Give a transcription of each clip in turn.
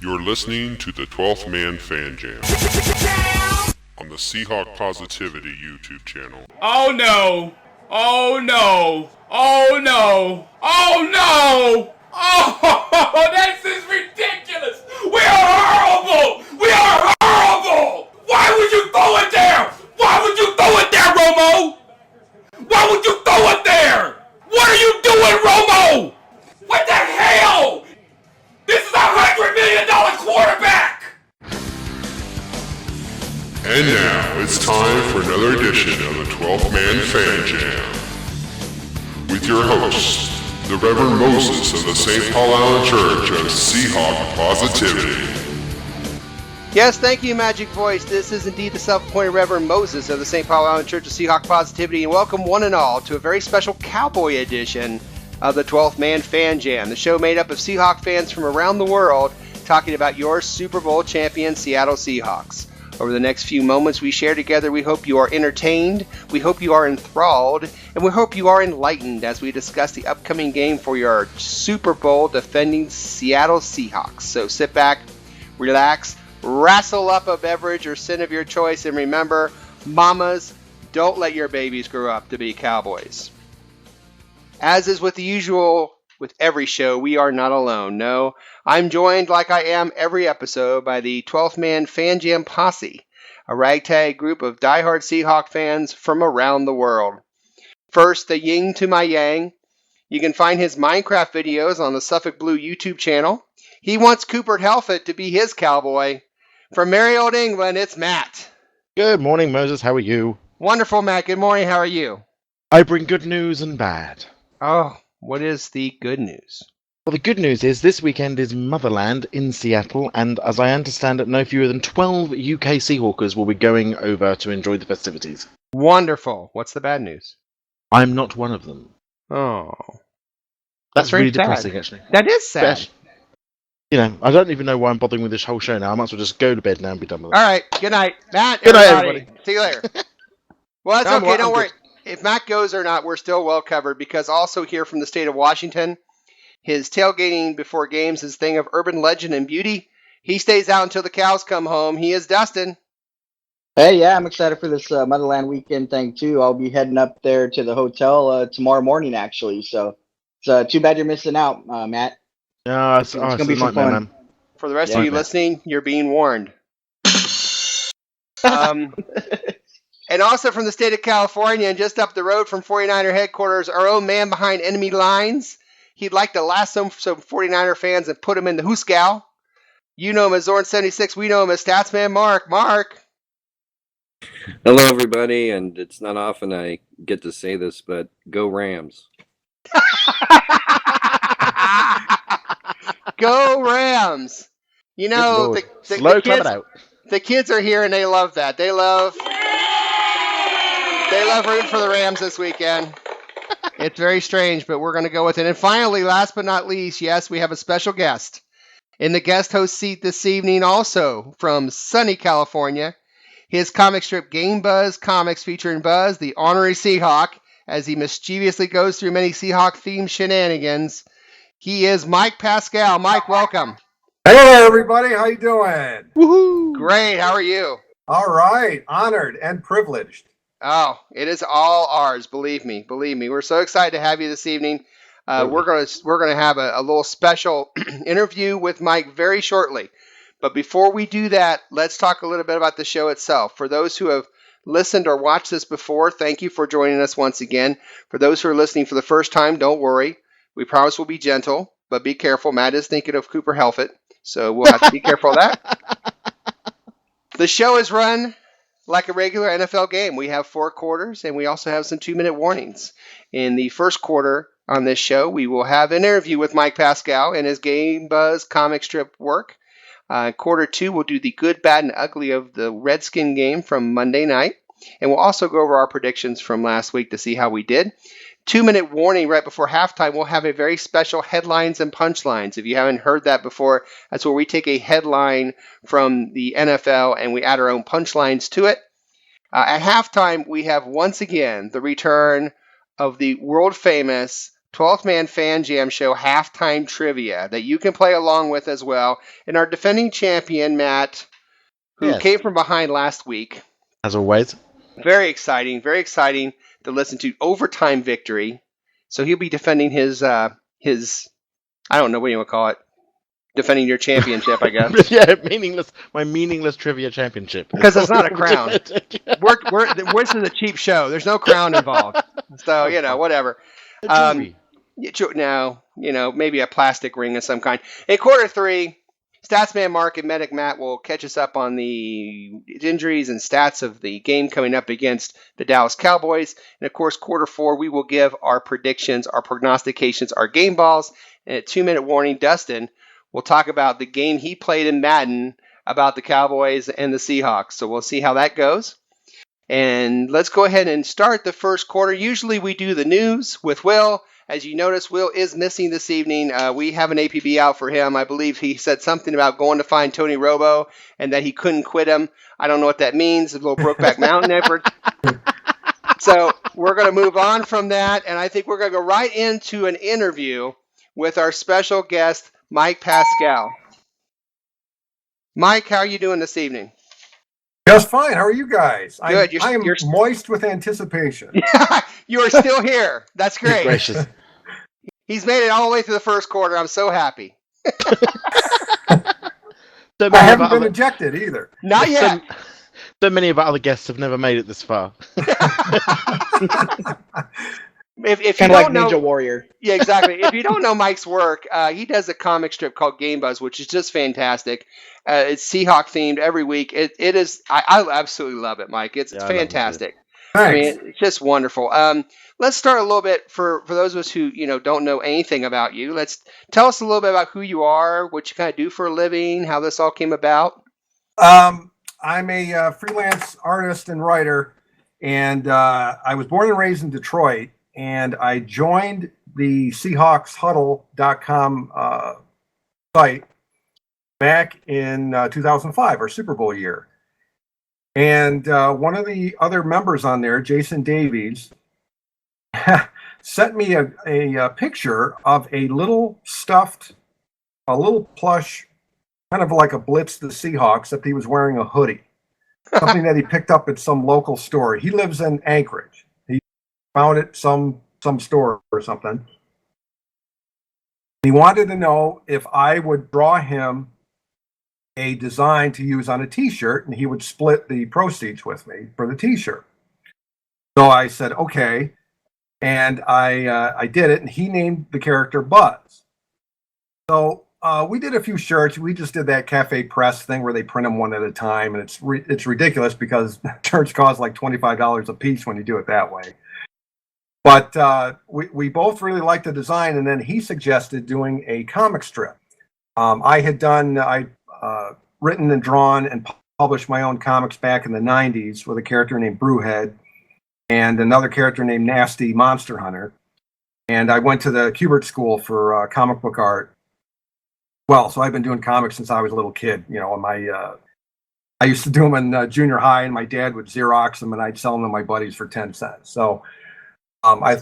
You're listening to the 12th Man Fan Jam on the Seahawk Positivity YouTube channel. Oh no! Oh no! Oh no! Oh no! Oh, this is ridiculous! We are horrible! We are horrible! Why would you throw it there? Why would you throw it there, Romo? Why would you throw it there? What are you doing, Romo? What the hell? This is a $100 million quarterback! And now it's time for another edition of the 12th Man Fan Jam with your host, the Reverend Moses of the St. Paul Island Church of Seahawk Positivity. Yes, thank you, Magic Voice. This is indeed the self-appointed Reverend Moses of the St. Paul Island Church of Seahawk Positivity, and welcome one and all to a very special Cowboy edition of the 12th Man Fan Jam, the show made up of Seahawk fans from around the world talking about your Super Bowl champion Seattle Seahawks. Over the next few moments we share together, we hope you are entertained, we hope you are enthralled, and we hope you are enlightened as we discuss the upcoming game for your Super Bowl defending Seattle Seahawks. So sit back, relax, wrestle up a beverage or sin of your choice, and remember, mamas, don't let your babies grow up to be cowboys. As is with the usual with every show, we are not alone. No, I'm joined like I am every episode by the 12th Man Fan Jam Posse, a ragtag group of diehard Seahawk fans from around the world. First, the yin to my yang. You can find his Minecraft videos on the Suffolk Blue YouTube channel. He wants Cooper Helfet to be his cowboy. From merry old England, it's Matt. Good morning, Moses. How are you? Wonderful, Matt. Good morning. How are you? I bring good news and bad. Oh, what is the good news? Well, the good news is this weekend is Motherland in Seattle, and as I understand it, no fewer than 12 UK Seahawkers will be going over to enjoy the festivities. Wonderful. What's the bad news? I'm not one of them. Oh. That's very really sad. depressing, actually. That is sad. You know, I don't even know why I'm bothering with this whole show now. I might as well just go to bed now and be done with it. All right. Good night, Matt. Good night, everybody. See you later. Well, that's okay. Don't worry. If Matt goes or not, we're still well covered, because also here from the state of Washington, his tailgating before games is a thing of urban legend and beauty. He stays out until the cows come home. He is Dustin. Hey, yeah, I'm excited for this Motherland weekend thing, too. I'll be heading up there to the hotel tomorrow morning, actually. So it's too bad you're missing out, Matt. No, it's going to be some fun. Man. For the rest of you listening, you're being warned. And also from the state of California and just up the road from 49er headquarters, our own man behind enemy lines. He'd like to lasso some 49er fans and put them in the Hooskow. You know him as Zorn76. We know him as Statsman Mark. Mark. Hello, everybody. And it's not often I get to say this, but go Rams. Go Rams. You know, the kids are here and they love that. They love rooting for the Rams this weekend. It's very strange, but we're going to go with it. And finally, last but not least, yes, we have a special guest in the guest host seat this evening, also from sunny California. His comic strip Game Buzz Comics featuring Buzz, the honorary Seahawk, as he mischievously goes through many Seahawk-themed shenanigans. He is Mike Pascale. Mike, welcome. Hey, everybody. How you doing? Woohoo! Great. How are you? All right. Honored and privileged. Oh, it is all ours. Believe me. We're so excited to have you this evening. We're gonna have a little special interview with Mike very shortly. But before we do that, let's talk a little bit about the show itself. For those who have listened or watched this before, thank you for joining us once again. For those who are listening for the first time, don't worry. We promise we'll be gentle, but be careful. Matt is thinking of Cooper Helfet, so we'll have to be careful of that. The show is run like a regular NFL game. We have 4 quarters, and we also have some 2-minute warnings. In the first quarter on this show, we will have an interview with Mike Pascale and his Game Buzz comic strip work. Quarter 2, we'll do the good, bad, and ugly of the Redskins game from Monday night. And we'll also go over our predictions from last week to see how we did. 2-minute warning right before halftime, we'll have a very special headlines and punchlines. If you haven't heard that before, that's where we take a headline from the NFL and we add our own punchlines to it. At halftime, we have once again the return of the world famous 12th Man Fan Jam Show halftime trivia that you can play along with as well. And our defending champion, Matt, who came from behind last week. As always. Very exciting to listen to. Overtime victory. So he'll be defending his I don't know what you want to call it. Defending your championship, I guess. Yeah, my meaningless trivia championship. Because it's not a crown. This is a cheap show. There's no crown involved. So, whatever. Now, maybe a plastic ring of some kind. In quarter 3, Statsman Mark and Medic Matt will catch us up on the injuries and stats of the game coming up against the Dallas Cowboys. And, of course, quarter 4, we will give our predictions, our prognostications, our game balls. And at 2-minute warning, Dustin will talk about the game he played in Madden about the Cowboys and the Seahawks. So we'll see how that goes. And let's go ahead and start the first quarter. Usually we do the news with Will. As you notice, Will is missing this evening. We have an APB out for him. I believe he said something about going to find Tony Romo and that he couldn't quit him. I don't know what that means. A little Brokeback Mountain effort. So we're going to move on from that. And I think we're going to go right into an interview with our special guest, Mike Pascale. Mike, how are you doing this evening? Just fine. How are you guys? Good. I am moist with anticipation. You are still here. That's great. Gracious. He's made it all the way through the first quarter. I'm so happy. I haven't been ejected either. Not yet. So many of our other guests have never made it this far. If kind you of don't like know, Ninja Warrior. Yeah, exactly. If you don't know Mike's work, he does a comic strip called Game Buzz, which is just fantastic. It's Seahawk themed every week. It is. I absolutely love it, Mike. It's fantastic. I mean, it's just wonderful. Let's start a little bit for those of us who don't know anything about you. Let's tell us a little bit about who you are, what you kind of do for a living, how this all came about. I'm a freelance artist and writer, and I was born and raised in Detroit. And I joined the SeahawksHuddle.com site back in 2005, our Super Bowl year. And one of the other members on there, Jason Davies, sent me a picture of a little plush, kind of like a Blitz the Seahawks, except he was wearing a hoodie. Something that he picked up at some local store. He lives in Anchorage. Found it some store or something. He wanted to know if I would draw him a design to use on a t-shirt, and he would split the proceeds with me for the t-shirt. So I said, okay. And I did it, and he named the character Buzz. So we did a few shirts. We just did that cafe press thing where they print them one at a time, and it's ridiculous because shirts cost like $25 a piece when you do it that way. But we both really liked the design, and then he suggested doing a comic strip. I had written and drawn and published my own comics back in the 90s with a character named Brewhead and another character named Nasty Monster Hunter. And I went to the Kubert School for comic book art. Well, so I've been doing comics since I was a little kid. I used to do them in junior high, and my dad would Xerox them, and I'd sell them to my buddies for 10 cents. So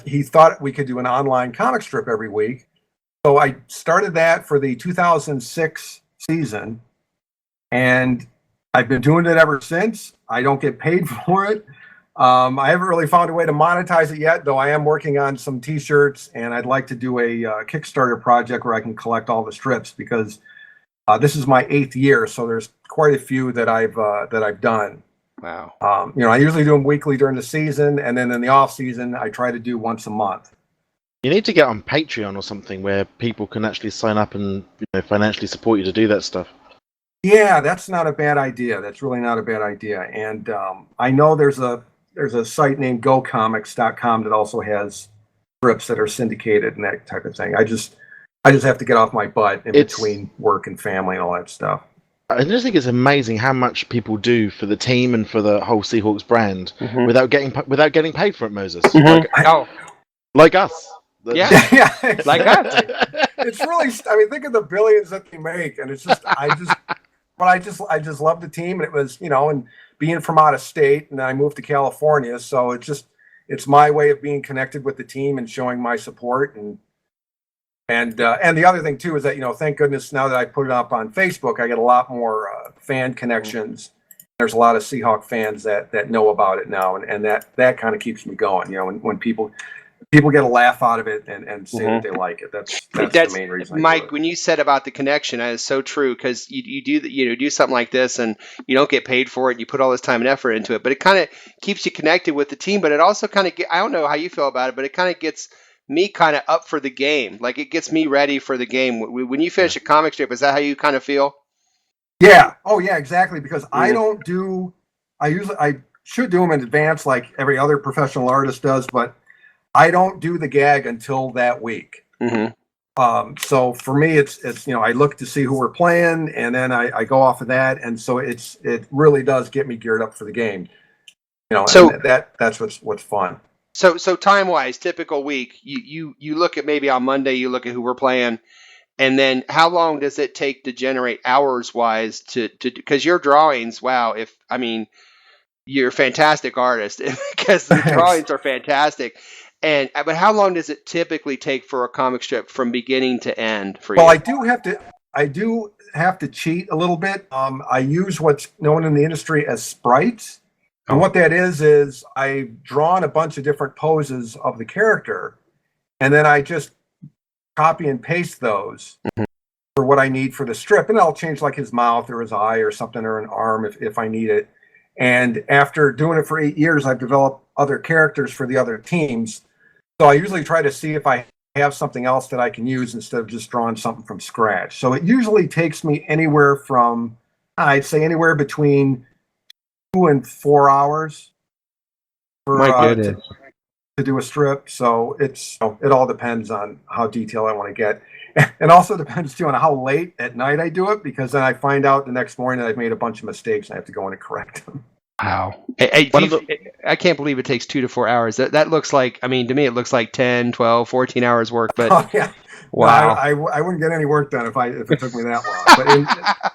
he thought we could do an online comic strip every week. So I started that for the 2006 season, and I've been doing it ever since. I don't get paid for it. I haven't really found a way to monetize it yet, though I am working on some t-shirts, and I'd like to do a Kickstarter project where I can collect all the strips, because this is my 8th year, so there's quite a few that I've done. Wow. I usually do them weekly during the season, and then in the off season, I try to do once a month. You need to get on Patreon or something where people can actually sign up and financially support you to do that stuff. Yeah, that's not a bad idea. That's really not a bad idea. And I know there's a site named GoComics.com that also has strips that are syndicated and that type of thing. I just have to get off my butt between work and family and all that stuff. I just think it's amazing how much people do for the team and for the whole Seahawks brand without getting paid for it, Moses. Like us. Yeah, like us. It's really. I mean, think of the billions that they make, and it's just. I just love the team, and it was and being from out of state, and then I moved to California, so it's it's my way of being connected with the team and showing my support. And the other thing too is that, thank goodness now that I put it up on Facebook, I get a lot more fan connections. There's a lot of Seahawk fans that know about it now, and that kind of keeps me going. When people get a laugh out of it and say that they like it. That's the main reason. Mike, when you said about the connection, that is so true, because you do something like this and you don't get paid for it. You put all this time and effort into it, but it kind of keeps you connected with the team. But it also kind of I don't know how you feel about it, but it kind of gets me kind of up for the game. Like, it gets me ready for the game. When you finish a comic strip, is that how you kind of feel? Yeah. Oh, yeah, exactly. Because I should do them in advance like every other professional artist does, but I don't do the gag until that week. So for me, it's I look to see who we're playing, and then I go off of that, and so it really does get me geared up for the game. So and that's what's fun. So time wise, typical week, you look at maybe on Monday, you look at who we're playing. And then how long does it take to generate hours wise to because your drawings, wow, you're a fantastic artist because the drawings are fantastic. But how long does it typically take for a comic strip from beginning to end for you? Well, I do have to cheat a little bit. I use what's known in the industry as sprites. And what that is I've drawn a bunch of different poses of the character, and then I just copy and paste those for what I need for the strip, and I'll change like his mouth or his eye or something, or an arm if I need it. And after doing it for 8 years, I've developed other characters for the other teams. So I usually try to see if I have something else that I can use instead of just drawing something from scratch. So it usually takes me anywhere from, I'd say anywhere between 2 and 4 hours to do a strip. So it all depends on how detailed I want to get. It also depends too on how late at night I do it, because then I find out the next morning that I've made a bunch of mistakes and I have to go in and correct them. Wow. I can't believe it takes 2 to 4 hours. That looks like, to me it looks like 10, 12, 14 hours work, but wow. No, I wouldn't get any work done if it took me that long. But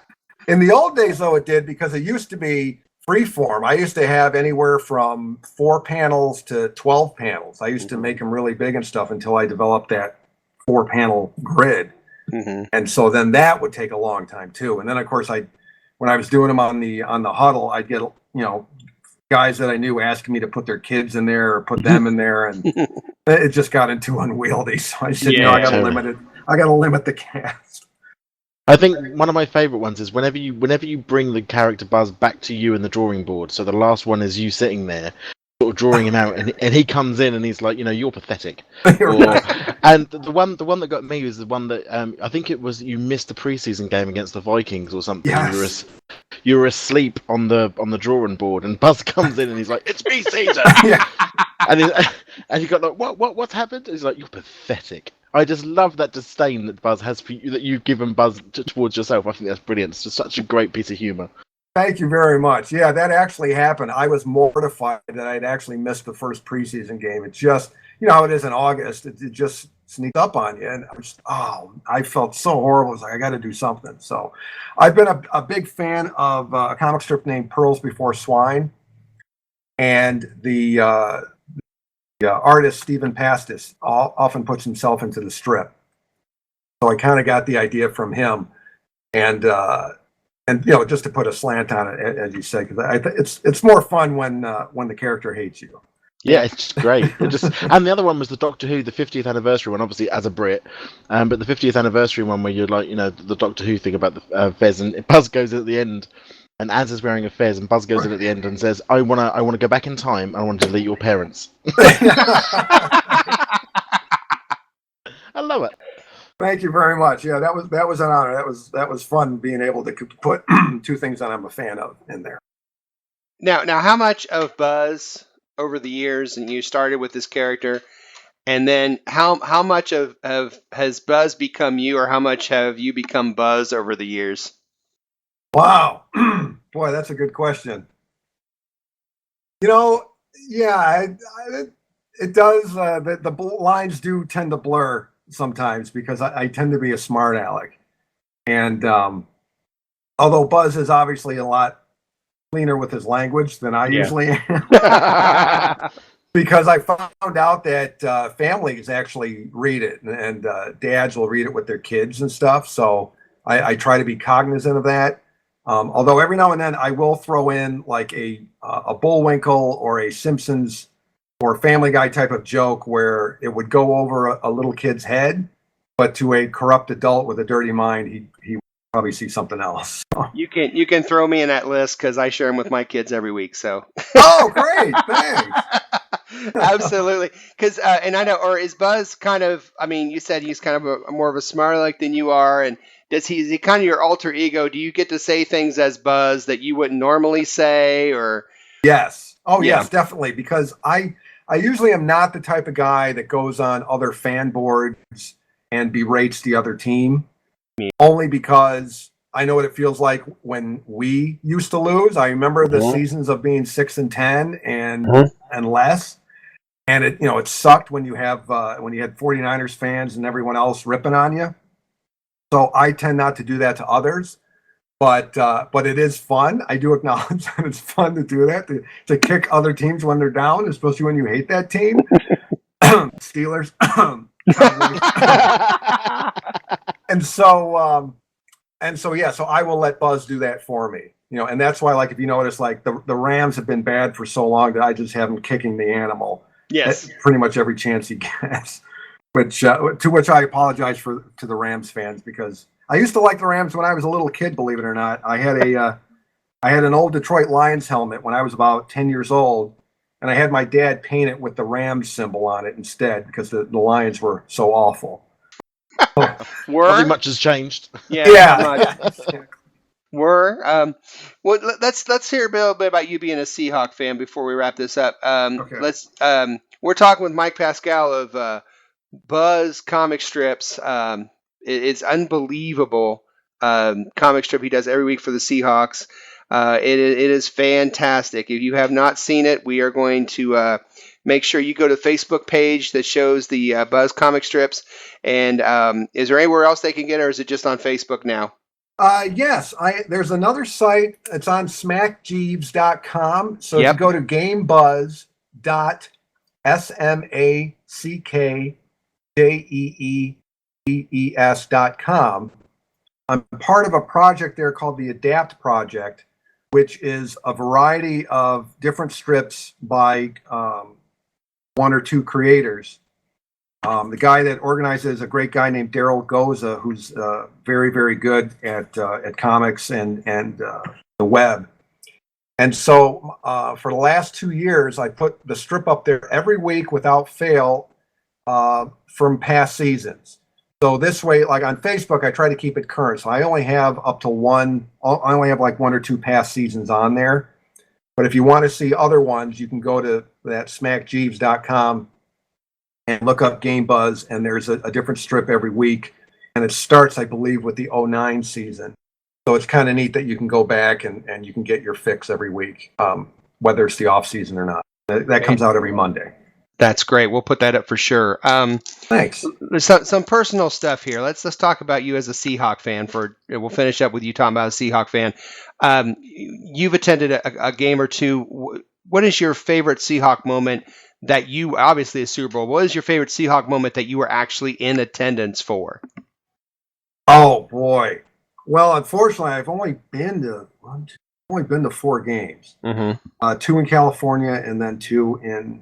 in the old days though, it did, because it used to be freeform. I used to have anywhere from 4 panels to 12 panels. I used to make them really big and stuff until I developed that 4-panel grid. And so then that would take a long time too. And then of course when I was doing them on the huddle, I'd get guys that I knew asking me to put their kids in there or put them in there, and it just got into unwieldy. So I said, I got to limit the cast. I think one of my favorite ones is whenever you bring the character Buzz back to you in the drawing board. So the last one is you sitting there, sort of drawing him out, and he comes in and he's like, you're pathetic. And the one that got me was the one that I think it was you missed the preseason game against the Vikings or something. Yes. You were asleep on the drawing board, and Buzz comes in and he's like, "It's preseason." And you got like, what's happened? He's like, "You're pathetic." I just love that disdain that Buzz has for you, that you've given Buzz towards yourself. I think that's brilliant. It's just such a great piece of humor. Thank you very much. Yeah, that actually happened. I was mortified that I'd actually missed the first preseason game. It just, how it is in August, it just sneaked up on you. And I felt so horrible. I was like, I got to do something. So I've been a big fan of a comic strip named Pearls Before Swine. And the artist, Stephen Pastis, often puts himself into the strip. So I kind of got the idea from him. And just to put a slant on it, as you said, because it's more fun when the character hates you. Yeah, it's just great. And the other one was the Doctor Who, the 50th anniversary one, obviously as a Brit, but the 50th anniversary one where you're like, the Doctor Who thing about the fez, and Buzz goes at the end, and Az is wearing a fez, and Buzz goes in at the end and says, "I wanna go back in time. I want to delete your parents." I love it. Thank you very much. Yeah, that was an honor. That was fun being able to put 2 things that I'm a fan of in there. Now, how much of Buzz over the years, and you started with this character, and then how much of has Buzz become you, or how much have you become Buzz over the years? Wow, boy, that's a good question. Yeah, it does. The lines do tend to blur sometimes, because I tend to be a smart aleck, and although Buzz is obviously a lot cleaner with his language than I usually am, because I found out that families actually read it, and dads will read it with their kids and stuff. So I try to be cognizant of that. Although every now and then I will throw in like a Bullwinkle or a Simpsons or Family Guy type of joke where it would go over a little kid's head, but to a corrupt adult with a dirty mind, he would probably see something else. You can throw me in that list because I share them with my kids every week. So. Oh, great! Thanks. Absolutely, because and I know, or is Buzz kind of? I mean, you said he's kind of more of a smart aleck than you are, and is he kind of your alter ego? Do you get to say things as Buzz that you wouldn't normally say, or? Yes. Oh, Yeah. yes, definitely. Because I usually am not the type of guy that goes on other fan boards and berates the other team. Only because I know what it feels like when we used to lose. I remember the seasons of being 6-10 and less. And it sucked when you had 49ers fans and everyone else ripping on you. So I tend not to do that to others, but it is fun. I do acknowledge that it's fun to do that, to kick other teams when they're down, especially when you hate that team. Steelers. So I will let Buzz do that for me. And that's why, like, if you notice, like the Rams have been bad for so long that I just have him kicking the animal. Yes. Pretty much every chance he gets. To which I apologize to the Rams fans, because I used to like the Rams when I was a little kid, believe it or not. I had an old Detroit Lions helmet when I was about 10 years old, and I had my dad paint it with the Rams symbol on it instead because the Lions were so awful. Nothing much has changed. Yeah. Well, let's hear a little bit about you being a Seahawk fan before we wrap this up. Okay. We're talking with Mike Pascale of Buzz comic strips. It's unbelievable comic strip he does every week for the Seahawks. It is fantastic. If you have not seen it, we are going to make sure you go to the Facebook page that shows the Buzz comic strips. And is there anywhere else they can get it, or is it just on Facebook now? Yes, there's another site. It's on smackjeeves.com. So if you go to gamebuzz.smackjeeves.com, I'm part of a project there called the Adapt Project, which is a variety of different strips by one or two creators. The guy that organizes is a great guy named Daryl Goza, who's very, very good at comics and the web. And so for the last 2 years, I put the strip up there every week without fail from past seasons. So this way, like on Facebook, I try to keep it current. So I only have like one or two past seasons on there. But if you want to see other ones, you can go to that smackjeeves.com and look up Game Buzz, and there's a different strip every week. And it starts, I believe, with the 2009 season. So it's kind of neat that you can go back and you can get your fix every week, whether it's the off season or not. That comes out every Monday. That's great. We'll put that up for sure. Thanks. There's some personal stuff here. Let's talk about you as a Seahawk fan. We'll finish up with you talking about a Seahawk fan. You've attended a game or two. What is your favorite Seahawk moment that you, obviously a Super Bowl, what is your favorite Seahawk moment that you were actually in attendance for? Oh, boy. Well, unfortunately, I've only been to 4 games. Mm-hmm. 2 in California and then 2 in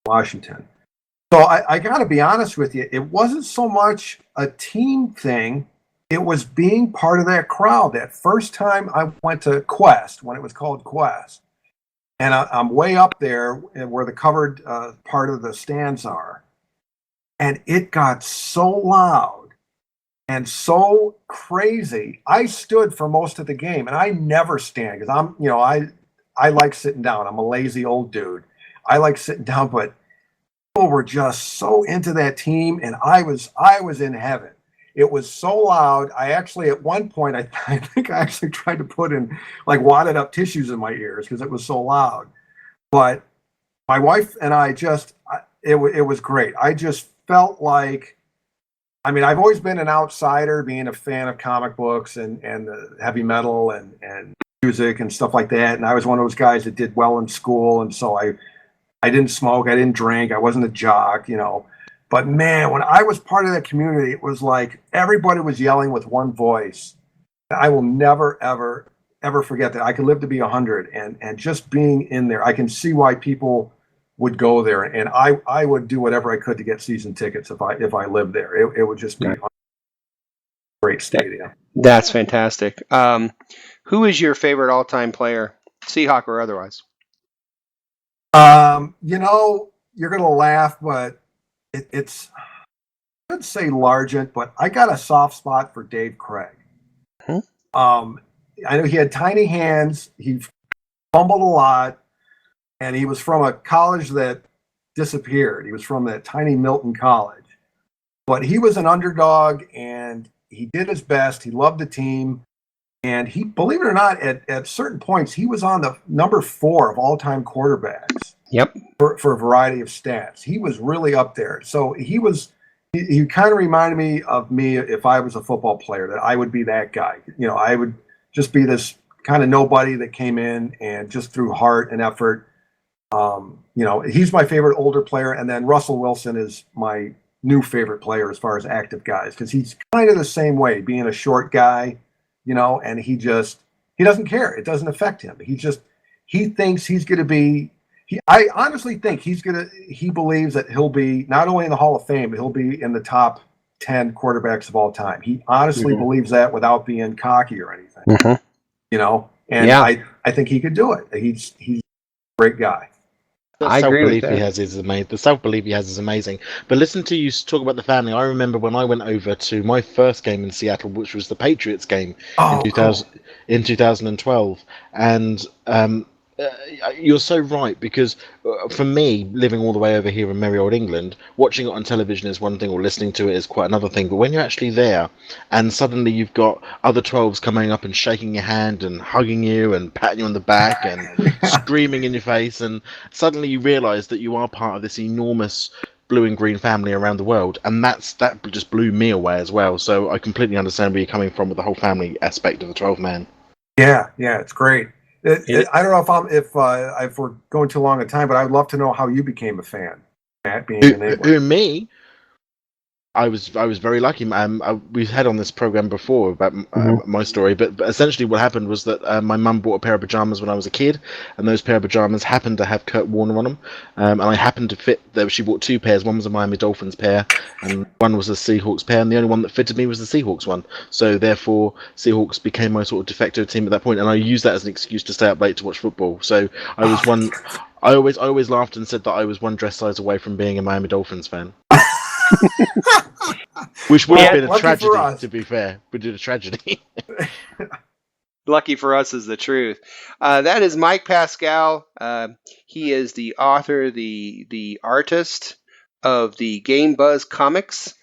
Washington. So I got to be honest with you, it wasn't so much a team thing. It was being part of that crowd. That first time I went to Quest, when it was called Quest, and I'm way up there where the covered part of the stands are, and it got so loud and so crazy. I stood for most of the game, and I never stand because I like sitting down. I'm a lazy old dude. I like sitting down, but people were just so into that team, and I was in heaven. It was so loud. I actually, at one point, I think I actually tried to put in like wadded up tissues in my ears because it was so loud. But my wife and I it was great. I just felt like, I've always been an outsider, being a fan of comic books and heavy metal and music and stuff like that. And I was one of those guys that did well in school. And so I I didn't smoke, I didn't drink, I wasn't a jock, you know. But man, when I was part of that community, it was like everybody was yelling with one voice. I will never, ever forget that. I could live to be 100, and just being in there, I can see why people would go there, and I would do whatever I could to get season tickets if I lived there. It would just be a great stadium. That's fantastic. Who is your favorite all-time player, Seahawk or otherwise? You know, you're gonna laugh, but it's I would say Largent, but I got a soft spot for Dave Craig. I know he had tiny hands. He fumbled a lot, and he was from a college that disappeared. He was from that tiny Milton College, but he was an underdog, and he did his best. He loved the team, and he, believe it or not, at certain points, he was on the number 4 of all-time quarterbacks. Yep. For a variety of stats. He was really up there. So he kind of reminded me of me if I was a football player, that I would be that guy. You know, I would just be this kind of nobody that came in and just through heart and effort. You know, he's my favorite older player, and then Russell Wilson is my new favorite player as far as active guys, because he's kind of the same way, being a short guy, you know, and he doesn't care. It doesn't affect him. He thinks he's going to be. I honestly think he believes that he'll be not only in the Hall of Fame, but he'll be in the top 10 quarterbacks of all time. He honestly believes that without being cocky or anything. You know, and I think he could do it. He's a great guy. The self-belief he has is amazing. The self-belief he has is amazing. But listen to you talk about the family. I remember when I went over to my first game in Seattle, which was the Patriots game in 2012, and you're so right, because for me, living all the way over here in merry old England, watching it on television is one thing, or listening to it is quite another thing. But when you're actually there, and suddenly you've got other 12s coming up and shaking your hand and hugging you and patting you on the back and screaming in your face, and suddenly you realise that you are part of this enormous blue and green family around the world, and that just blew me away as well. So I completely understand where you're coming from with the whole family aspect of the 12-man. Yeah, it's great. I don't know if we're going too long a time, but I'd love to know how you became a fan. Matt, being an England. Me? I was very lucky. We've had on this program before about my story, but essentially what happened was that my mum bought a pair of pajamas when I was a kid, and those pair of pajamas happened to have Kurt Warner on them, and I happened to fit. She bought 2 pairs. One was a Miami Dolphins pair, and one was a Seahawks pair, and the only one that fitted me was the Seahawks one. So therefore, Seahawks became my sort of de facto team at that point, and I used that as an excuse to stay up late to watch football. So I was one. I always laughed and said that I was one dress size away from being a Miami Dolphins fan. Which would have been a tragedy, to be fair. Would have been a tragedy. Lucky for us is the truth. That is Mike Pascale. He is the author, the artist of the Game Buzz comics,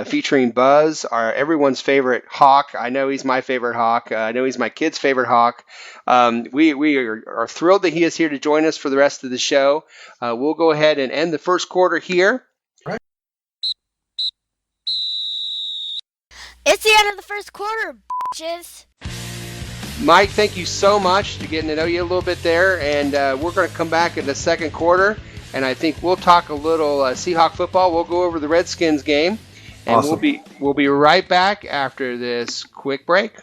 featuring Buzz, everyone's favorite Hawk. I know he's my favorite Hawk. I know he's my kid's favorite Hawk. We are thrilled that he is here to join us for the rest of the show. We'll go ahead and end the first quarter here. It's the end of the first quarter, bitches. Mike, thank you so much for getting to know you a little bit there, and we're going to come back in the second quarter, and I think we'll talk a little Seahawk football. We'll go over the Redskins game, and awesome. we'll be right back after this quick break.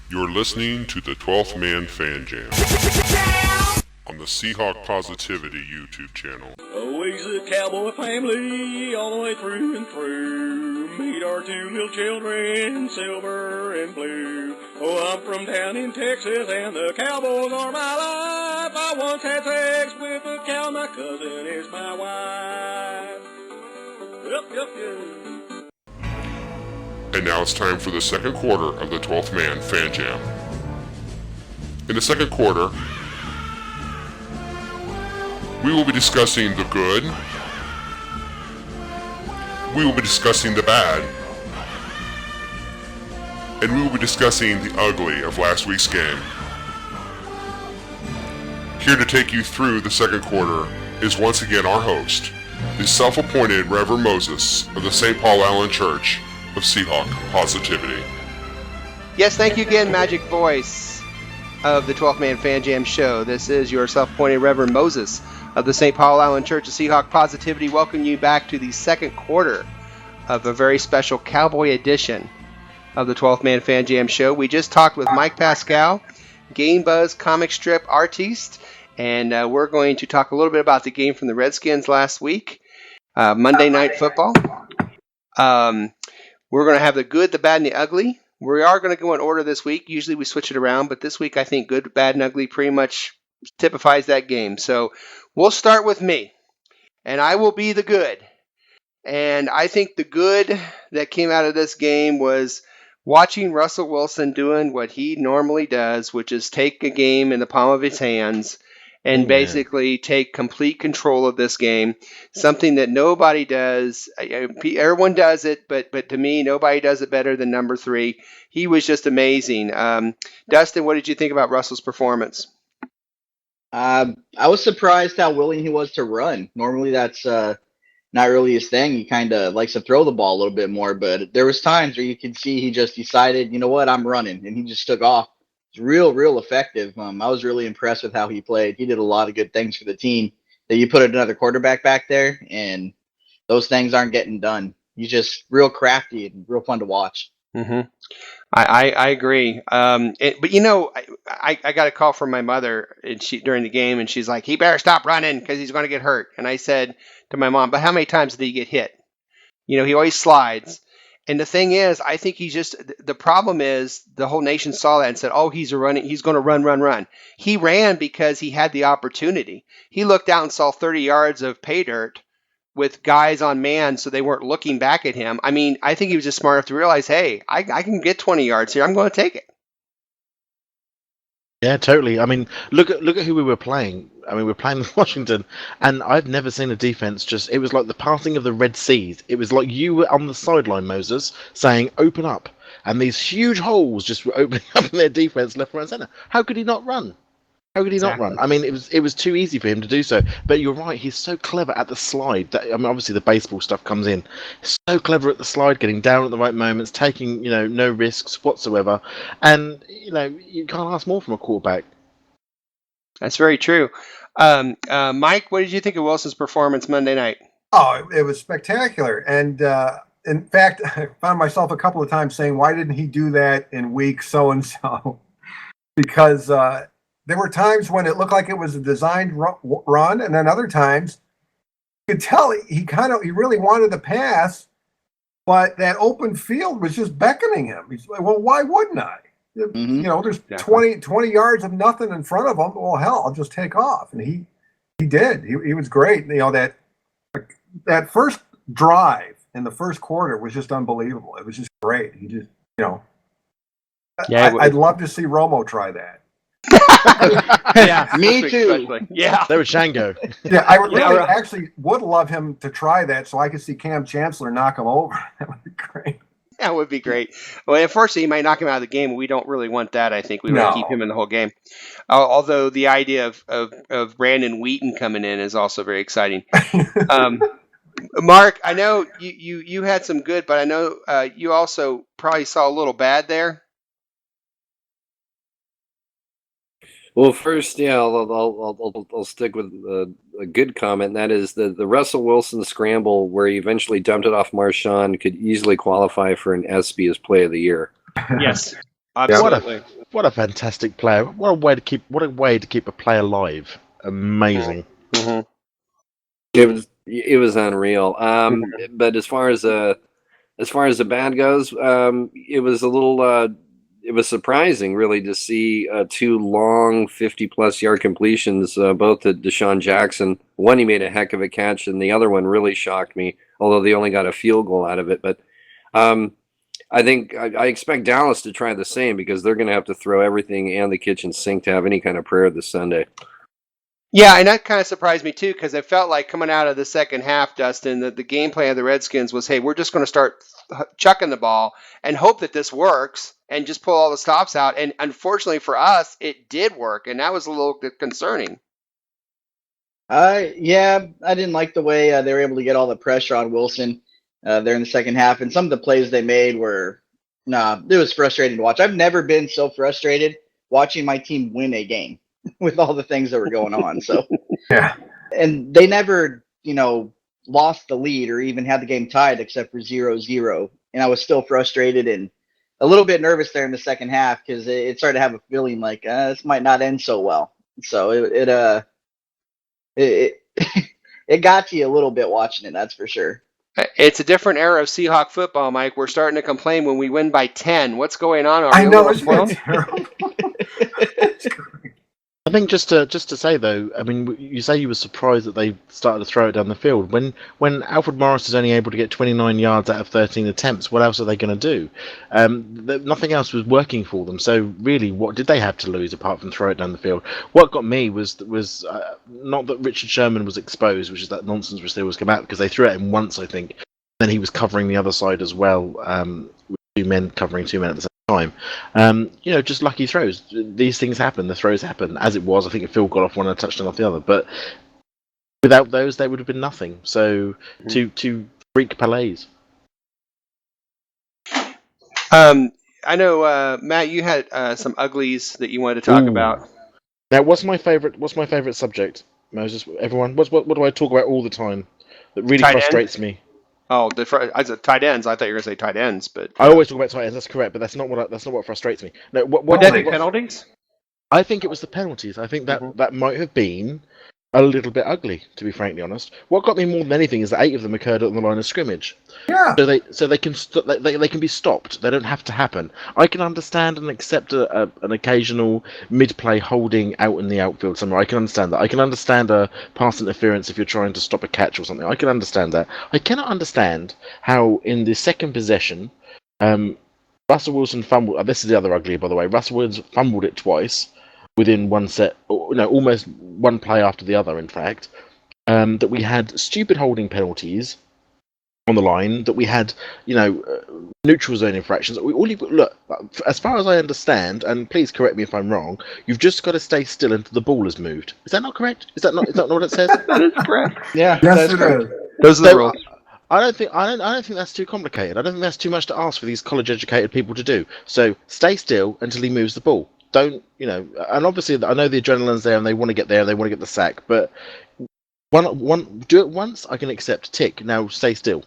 You're listening to the 12th Man Fan Jam on the Seahawk Positivity YouTube channel. Always a cowboy family all the way through and through. Meet our 2 little children, silver and blue. Oh, I'm from down in Texas and the Cowboys are my life. I once had sex with a cow, my cousin is my wife. Yep. And now it's time for the second quarter of the 12th Man Fan Jam. In the second quarter, we will be discussing the good, we will be discussing the bad, and we will be discussing the ugly of last week's game. Here to take you through the second quarter is once again our host, the self-appointed Reverend Moses of the St. Paul Allen Church of Seahawk Positivity. Yes, thank you again, Magic Voice of the 12th Man Fan Jam Show. This is your self-appointed Reverend Moses of the St. Paul Island Church of Seahawk Positivity, welcome you back to the second quarter of a very special Cowboy edition of the 12th Man Fan Jam Show. We just talked with Mike Pascale, Game Buzz comic strip artiste, and we're going to talk a little bit about the game from the Redskins last week, Monday Night Football. We're going to have the good, the bad, and the ugly. We are going to go in order this week. Usually we switch it around, but this week I think good, bad, and ugly pretty much typifies that game. So we'll start with me, and I will be the good. And I think the good that came out of this game was watching Russell Wilson doing what he normally does, which is take a game in the palm of his hands and basically take complete control of this game, something that nobody does. Everyone does it, but to me, nobody does it better than number 3. He was just amazing. Dustin, what did you think about Russell's performance? I was surprised how willing he was to run. Normally, that's not really his thing. He kind of likes to throw the ball a little bit more, but there was times where you could see he just decided, you know what, I'm running, and he just took off. It's real effective. I was really impressed with how he played. He did a lot of good things for the team. That you put another quarterback back there, and those things aren't getting done. He's just real crafty and real fun to watch. Mm-hmm. I agree. But you know, I got a call from my mother during the game, and she's like, "He better stop running because he's going to get hurt." And I said to my mom, "But how many times did he get hit? You know, he always slides." And the thing is, I think the problem is the whole nation saw that and said, "Oh, he's going to run." He ran because he had the opportunity. He looked out and saw 30 yards of pay dirt with guys on man, so they weren't looking back at him. I mean, I think he was just smart enough to realize, hey, I can get 20 yards here. I'm going to take it. Yeah, totally. I mean, look at who we were playing. I mean, we're playing Washington, and I've never seen a defense it was like the parting of the Red Seas. It was like you were on the sideline, Moses, saying, open up. And these huge holes just were opening up in their defense left, right, and center. How could he not run? How could he not run? I mean, it was too easy for him to do so. But you're right, he's so clever at the slide. I mean, obviously the baseball stuff comes in. So clever at the slide, getting down at the right moments, taking, no risks whatsoever. And, you can't ask more from a quarterback. That's very true. Mike, what did you think of Wilson's performance Monday night? Oh, it was spectacular. And in fact, I found myself a couple of times saying, why didn't he do that in week so-and-so? Because there were times when it looked like it was a designed run, and then other times you could tell he really wanted to pass, but that open field was just beckoning him. He's like, well, why wouldn't I? Mm-hmm. There's 20 yards of nothing in front of him. Well, hell, I'll just take off. And he did. He was great. That first drive in the first quarter was just unbelievable. It was just great. He just, I'd love to see Romo try that. Yeah, me too. Especially. Yeah, there was Shango. Yeah, I would actually would love him to try that so I could see Cam Chancellor knock him over. That would be great. That would be great. Well, unfortunately, he might knock him out of the game. We don't really want that. I think we want to keep him in the whole game. Although the idea of Brandon Wheaton coming in is also very exciting. Mark, I know you had some good, but I know you also probably saw a little bad there. Well, first, I'll stick with a good comment, and that is the Russell Wilson scramble where he eventually dumped it off Marshawn could easily qualify for an ESPY as Play of the Year. Yes, absolutely. What a fantastic player! What a way to keep a player alive. Amazing. Mm-hmm. It was unreal. But as far as the bad goes, it was a little. It was surprising, really, to see 2 long 50-plus yard completions, both to Deshaun Jackson. One, he made a heck of a catch, and the other one really shocked me, although they only got a field goal out of it. But I think I expect Dallas to try the same because they're going to have to throw everything and the kitchen sink to have any kind of prayer this Sunday. Yeah, and that kind of surprised me, too, because I felt like coming out of the second half, Dustin, that the game plan of the Redskins was, hey, we're just going to start chucking the ball and hope that this works and just pull all the stops out. And unfortunately for us, it did work, and that was a little bit concerning. I didn't like the way they were able to get all the pressure on Wilson there in the second half. And some of the plays they made it was frustrating to watch. I've never been so frustrated watching my team win a game with all the things that were going on. So yeah. And they never, lost the lead or even had the game tied except for 0-0. And I was still frustrated and a little bit nervous there in the second half because it started to have a feeling like this might not end so well. So it it got you a little bit watching it, that's for sure. It's a different era of Seahawk football, Mike. We're starting to complain when we win by 10. What's going on? I know, isn't it terrible? I think just to say though, I mean, you say you were surprised that they started to throw it down the field. When Alfred Morris is only able to get 29 yards out of 13 attempts, what else are they going to do? Nothing else was working for them. So really, what did they have to lose apart from throw it down the field? What got me was not that Richard Sherman was exposed, which is that nonsense which they always come out, because they threw at him once, I think. Then he was covering the other side as well, with covering two men at the same time. Just lucky throws. These things happen. The throws happen. As it was, I think Phil got off one and a touchdown off the other. But without those, they would have been nothing. So to freak Palais. I know, Matt, you had some uglies that you wanted to talk about. Now, what's my favorite subject, Moses? Everyone, what do I talk about all the time that really frustrates me? Oh, tight ends. I thought you were going to say tight ends, but I always talk about tight ends. That's correct, but that's not what frustrates me. No, what penalties? I think it was the penalties. I think that might have been a little bit ugly, to be frankly honest. What got me more than anything is that 8 of them occurred on the line of scrimmage. Yeah. So they can they can be stopped. They don't have to happen. I can understand and accept an occasional mid-play holding out in the outfield somewhere. I can understand that. I can understand a pass interference if you're trying to stop a catch or something. I can understand that. I cannot understand how in the second possession, Russell Wilson fumbled. This is the other ugly, by the way. Russell Wilson fumbled it twice within one set, almost one play after the other, in fact, that we had stupid holding penalties on the line, that we had, neutral zone infractions. Look, as far as I understand, and please correct me if I'm wrong, you've just got to stay still until the ball has moved. Is that not correct? Is that not what it says? That is correct. Yeah, yes, it is. Those are the rules. I don't think that's too complicated. I don't think that's too much to ask for these college-educated people to do. So stay still until he moves the ball. Don't, and obviously I know the adrenaline's there and they want to get there, they want to get the sack, but do it once, I can accept. Tick. Now stay still.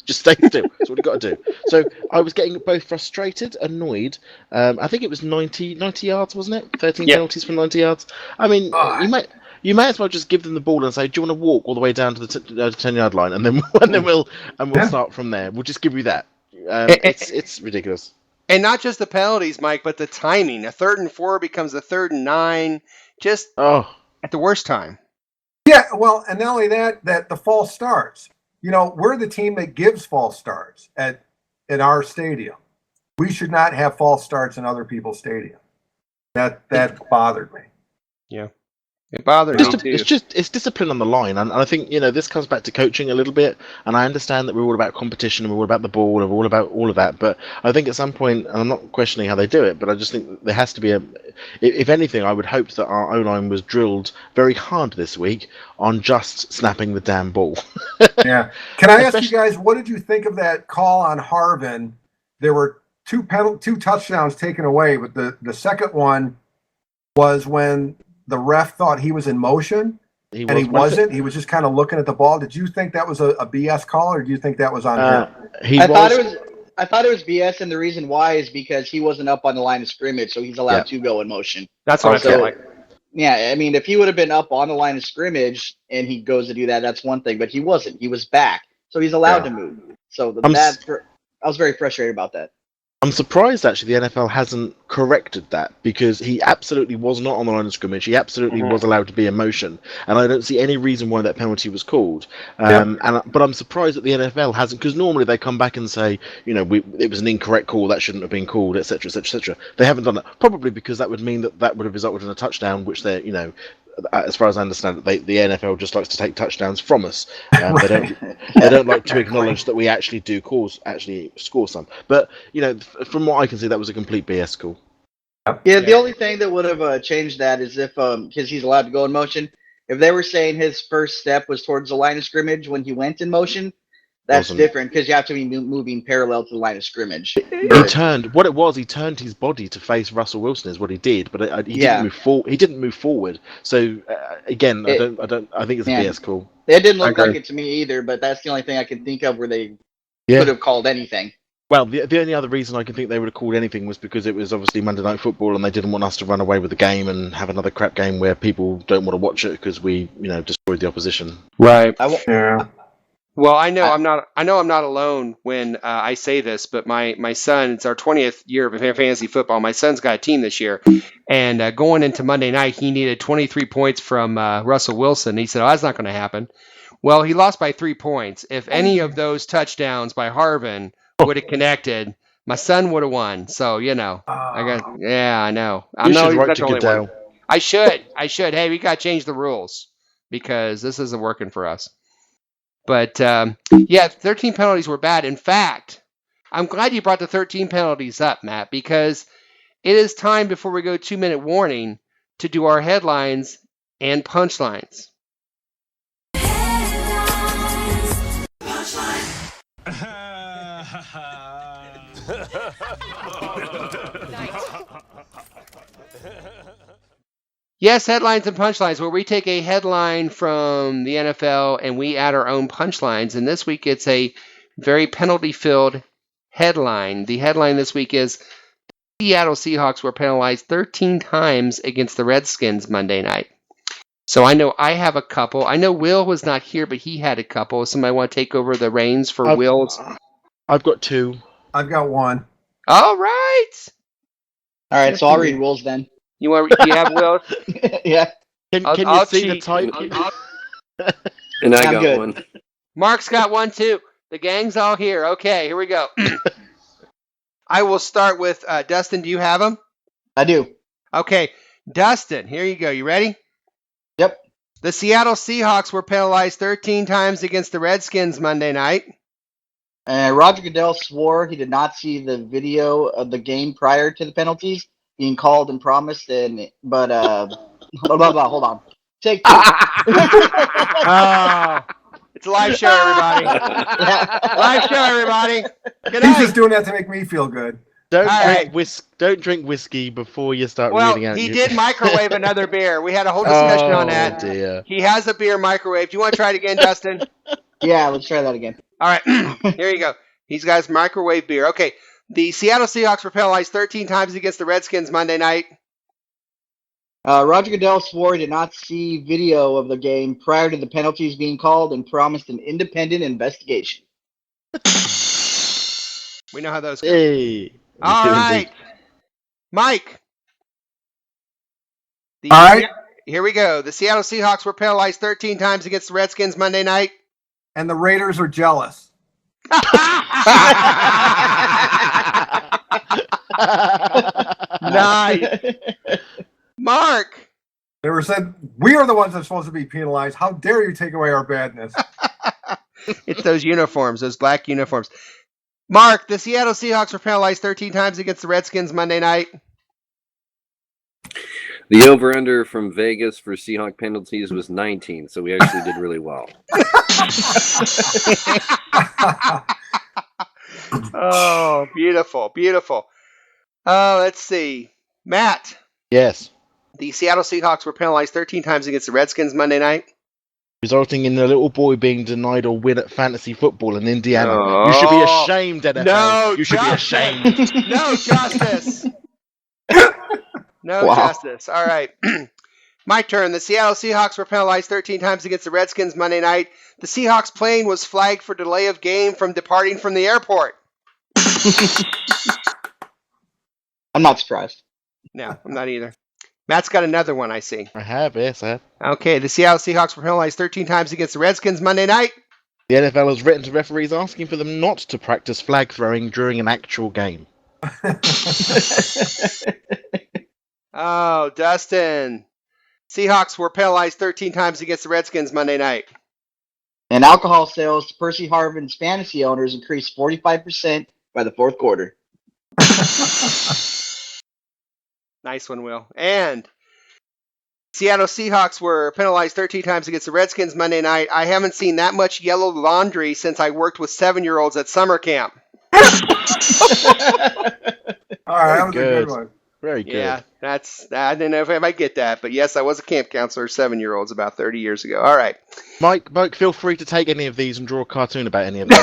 Just stay still. That's what you got to do. So I was getting both frustrated, annoyed. I think it was 90 yards, wasn't it? 13 penalties for 90 yards. I mean, you may as well just give them the ball and say, "Do you want to walk all the way down to the 10-yard line?" And then we'll start from there. We'll just give you that. It's ridiculous. And not just the penalties, Mike, but the timing. A 3rd and 4 becomes a 3rd and 9, just at the worst time. Yeah, well, and not only that the false starts. We're the team that gives false starts at our stadium. We should not have false starts in other people's stadium. That bothered me. Yeah. It bothered me too. It's discipline on the line, and I think this comes back to coaching a little bit. And I understand that we're all about competition and we're all about the ball and we're all about all of that. But I think at some point, and I'm not questioning how they do it, but I just think there has to be if anything, I would hope that our O-line was drilled very hard this week on just snapping the damn ball. Yeah. Can I ask you guys, what did you think of that call on Harvin? There were two touchdowns taken away, but the second one was when the ref thought he was in motion, and he wasn't. He was just kind of looking at the ball. Did you think that was a BS call, or do you think that was on him? I thought it was BS, and the reason why is because he wasn't up on the line of scrimmage, so he's allowed to go in motion. That's what I feel like. Yeah, I mean, if he would have been up on the line of scrimmage and he goes to do that, that's one thing. But he wasn't. He was back, so he's allowed to move. So I was very frustrated about that. I'm surprised, actually, the NFL hasn't corrected that, because he absolutely was not on the line of scrimmage. He absolutely was allowed to be in motion, and I don't see any reason why that penalty was called. But I'm surprised that the NFL hasn't, because normally they come back and say, it was an incorrect call, that shouldn't have been called, etc., etc., etc. They haven't done that, probably because that would mean that would have resulted in a touchdown, which they're, as far as I understand it, the NFL just likes to take touchdowns from us. They don't like to acknowledge that we actually do score some. But from what I can see, that was a complete BS call. Yeah, the only thing that would have changed that is if because he's allowed to go in motion. If they were saying his first step was towards the line of scrimmage when he went in motion, That's Wasn't. different because you have to be moving parallel to the line of scrimmage. He turned what it was. He turned his body to face Russell Wilson, is what he did. But he didn't move forward. He didn't move forward. So again, I think it's a BS call. It didn't look like it to me either. But that's the only thing I can think of where they could have called anything. Well, the only other reason I can think they would have called anything was because it was obviously Monday Night Football, and they didn't want us to run away with the game and have another crap game where people don't want to watch it because we, destroyed the opposition. Right. Yeah. Well, I know I'm not alone when I say this, but my son, it's our 20th year of fantasy football. My son's got a team this year, and going into Monday night, he needed 23 points from Russell Wilson. He said, "Oh, that's not going to happen." Well, he lost by 3 points. If any of those touchdowns by Harvin would have connected, my son would have won. So I know. I know he's not the only one. I should. Hey, we got to change the rules because this isn't working for us. But 13 penalties were bad. In fact, I'm glad you brought the 13 penalties up, Matt, because it is time before we go 2-minute warning to do our headlines and punchlines. Yes, headlines and punchlines, where we take a headline from the NFL and we add our own punchlines. And this week it's a very penalty-filled headline. The headline this week is Seattle Seahawks were penalized 13 times against the Redskins Monday night. So I know I have a couple. I know Will was not here, but he had a couple. Somebody want to take over the reins for Will's? I've got 2. I've got 1. All right. All right, so I'll read Will's then. Do you have Will? Yeah. Can you see the type? And I got one. Mark's got one too. The gang's all here. Okay, here we go. I will start with Dustin. Do you have them? I do. Okay, Dustin, here you go. You ready? Yep. The Seattle Seahawks were penalized 13 times against the Redskins Monday night. And Roger Goodell swore he did not see the video of the game prior to the penalties being called and promised, but hold on. Take 2. It's a live show, everybody. Live show, everybody. Good night. He's just doing that to make me feel good. Don't drink whiskey before you start reading out. He did microwave another beer. We had a whole discussion on that. Dear. He has a beer microwave. Do you want to try it again, Dustin? Yeah, let's try that again. All right. Here you go. He's got his microwave beer. Okay. The Seattle Seahawks were penalized 13 times against the Redskins Monday night. Roger Goodell swore he did not see video of the game prior to the penalties being called and promised an independent investigation. We know how those go. Hey. All right. Mike. All right. Here we go. The Seattle Seahawks were penalized 13 times against the Redskins Monday night. And the Raiders are jealous. Nice. Mark. They were said, we are the ones that are supposed to be penalized. How dare you take away our badness? It's those uniforms, those black uniforms. Mark, the Seattle Seahawks were penalized 13 times against the Redskins Monday night. The over-under from Vegas for Seahawk penalties was 19, so we actually did really well. Oh, beautiful, beautiful. Let's see. Matt. Yes. The Seattle Seahawks were penalized 13 times against the Redskins Monday night. Resulting in a little boy being denied a win at fantasy football in Indiana. Oh. You should be ashamed, NFL. No, you should be ashamed. No justice. No justice. All right. My turn. The Seattle Seahawks were penalized 13 times against the Redskins Monday night. The Seahawks plane was flagged for delay of game from departing from the airport. I'm not surprised. No, I'm not either. Matt's got another one, I see. I have, yes, I have. Okay, the Seattle Seahawks were penalized 13 times against the Redskins Monday night. The NFL has written to referees asking for them not to practice flag throwing during an actual game. Oh, Dustin. Seahawks were penalized 13 times against the Redskins Monday night. And alcohol sales to Percy Harvin's fantasy owners increased 45% by the fourth quarter. Nice one, Will. And Seattle Seahawks were penalized 13 times against the Redskins Monday night. I haven't seen that much yellow laundry since I worked with 7-year-olds at summer camp. All right, that was a good one. Very good. Yeah, I didn't know if I might get that, but yes, I was a camp counselor, 7-year-olds about 30 years ago. All right. Mike, feel free to take any of these and draw a cartoon about any of those.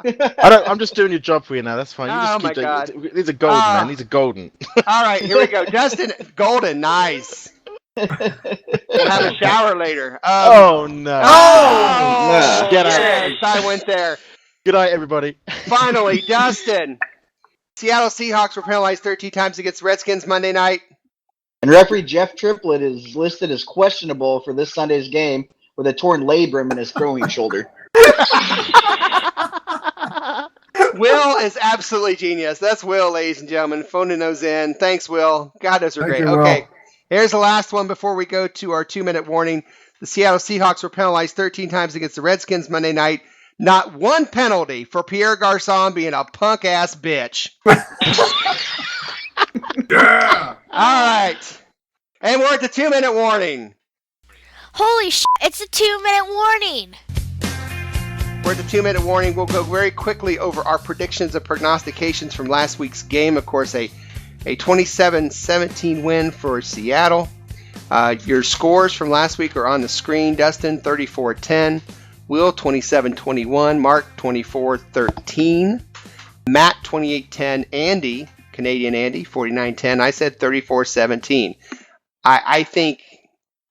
Yeah? I'm just doing your job for you now. That's fine. You just my God. These are golden, man. These are golden. All right, here we go. Dustin, golden, nice. We'll have a shower later. Oh, no. Oh! Get out. Yes, I went there. Good night, everybody. Finally, Dustin. Seattle Seahawks were penalized 13 times against Redskins Monday night. And referee Jeff Triplett is listed as questionable for this Sunday's game with a torn labrum in his throwing shoulder. Will is absolutely genius. That's Will, ladies and gentlemen, phoning those in. Thanks, Will. God, those are great. Okay, here's the last one before we go to our 2-minute warning. The Seattle Seahawks were penalized 13 times against the Redskins Monday night. Not one penalty for Pierre Garçon being a punk-ass bitch. Yeah! All right. And we're at the 2-minute warning. Holy shit, it's a 2-minute warning. We're at the 2-minute warning. We'll go very quickly over our predictions and prognostications from last week's game. Of course, a 27-17 win for Seattle. Your scores from last week are on the screen. Dustin, 34-10. Will, 27-21. Mark, 24-13. Matt, 28-10. Andy, Canadian Andy, 49-10. I said 34-17. I think,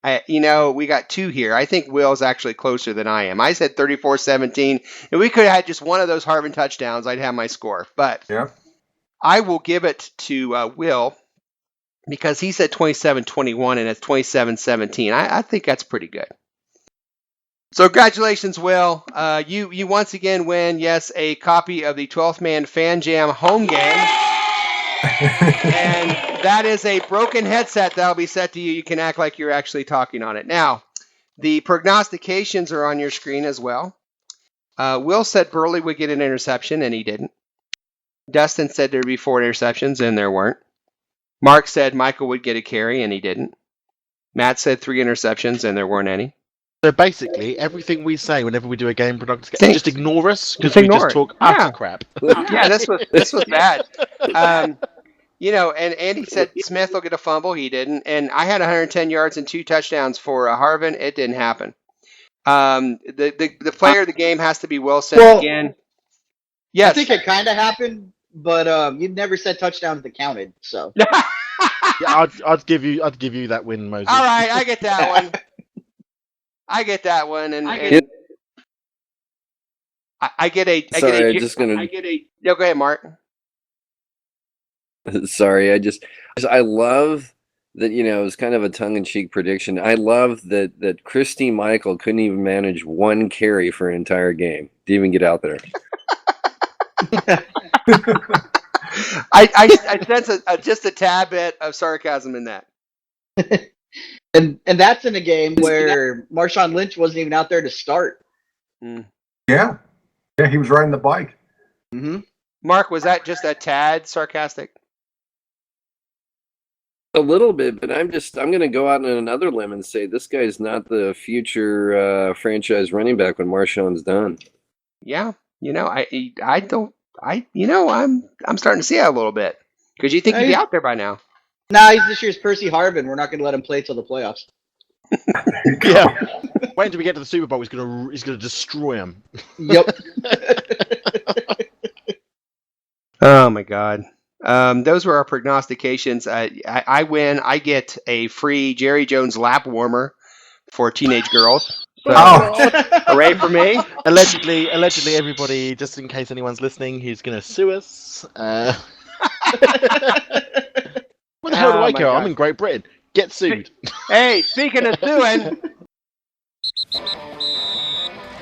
we got two here. I think Will's actually closer than I am. I said 34-17. If we could have had just one of those Harvin touchdowns, I'd have my score. But I will give it to Will because he said 27-21 and it's 27-17. I think that's pretty good. So congratulations, Will. You once again win, yes, a copy of the 12th Man Fan Jam home game. And that is a broken headset that'll be set to you. You can act like you're actually talking on it. Now, the prognostications are on your screen as well. Will said Burley would get an interception, and he didn't. Dustin said there'd be 4 interceptions, and there weren't. Mark said Michael would get a carry, and he didn't. Matt said 3 interceptions, and there weren't any. So basically, everything we say whenever we do a game prognostication, just ignore us because we just talk utter crap. Yeah, this was bad. And Andy said Smith will get a fumble. He didn't. And I had 110 yards and 2 touchdowns for Harvin. It didn't happen. The player of the game has to be Wilson again. Yes. I think it kind of happened, but you never said touchdowns that counted. So yeah, I'd give you that win, Moses. All right, I get that one. I get that one, and I get a. No, go ahead, Mark. Sorry, I love that. It was kind of a tongue-in-cheek prediction. I love that Christy Michael couldn't even manage 1 carry for an entire game. Didn't even get out there. I sense just a tad bit of sarcasm in that. And that's in a game where Marshawn Lynch wasn't even out there to start. Yeah, he was riding the bike. Mm-hmm. Mark, was that just a tad sarcastic? A little bit, but I'm going to go out on another limb and say this guy's not the future franchise running back when Marshawn's done. Yeah, I'm starting to see that a little bit because you think he'd be out there by now. Nah, he's this year's Percy Harvin. We're not going to let him play till the playoffs. Yeah. Wait until we get to the Super Bowl. He's gonna destroy him. Yep. Oh my God. Those were our prognostications. I win. I get a free Jerry Jones lap warmer for teenage girls. So, hooray for me. Allegedly, everybody, just in case anyone's listening, he's going to sue us. What the hell do I care? I'm in Great Britain. Get sued. Hey, speaking of suing.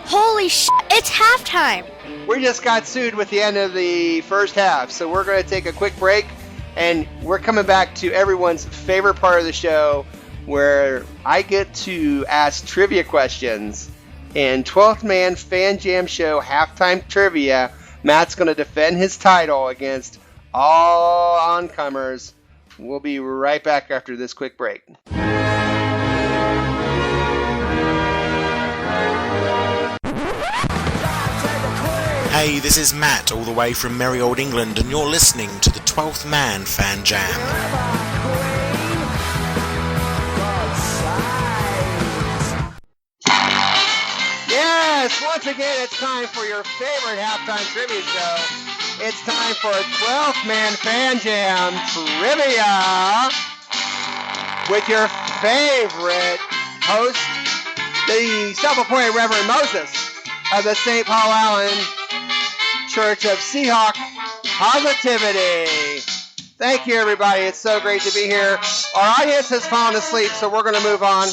Holy shit, it's halftime. We just got sued with the end of the first half, so we're going to take a quick break, and we're coming back to everyone's favorite part of the show, where I get to ask trivia questions. In 12th Man Fan Jam Show halftime trivia, Matt's going to defend his title against all oncomers. We'll be right back after this quick break. Hey, this is Matt, all the way from merry old England, and you're listening to the 12th Man Fan Jam. Yes, once again, it's time for your favorite halftime trivia show. It's time for 12th Man Fan Jam Trivia with your favorite host, the self-appointed Reverend Moses of the St. Paul Allen Church of Seahawk Positivity. Thank you, everybody. It's so great to be here. Our audience has fallen asleep, so we're going to move on.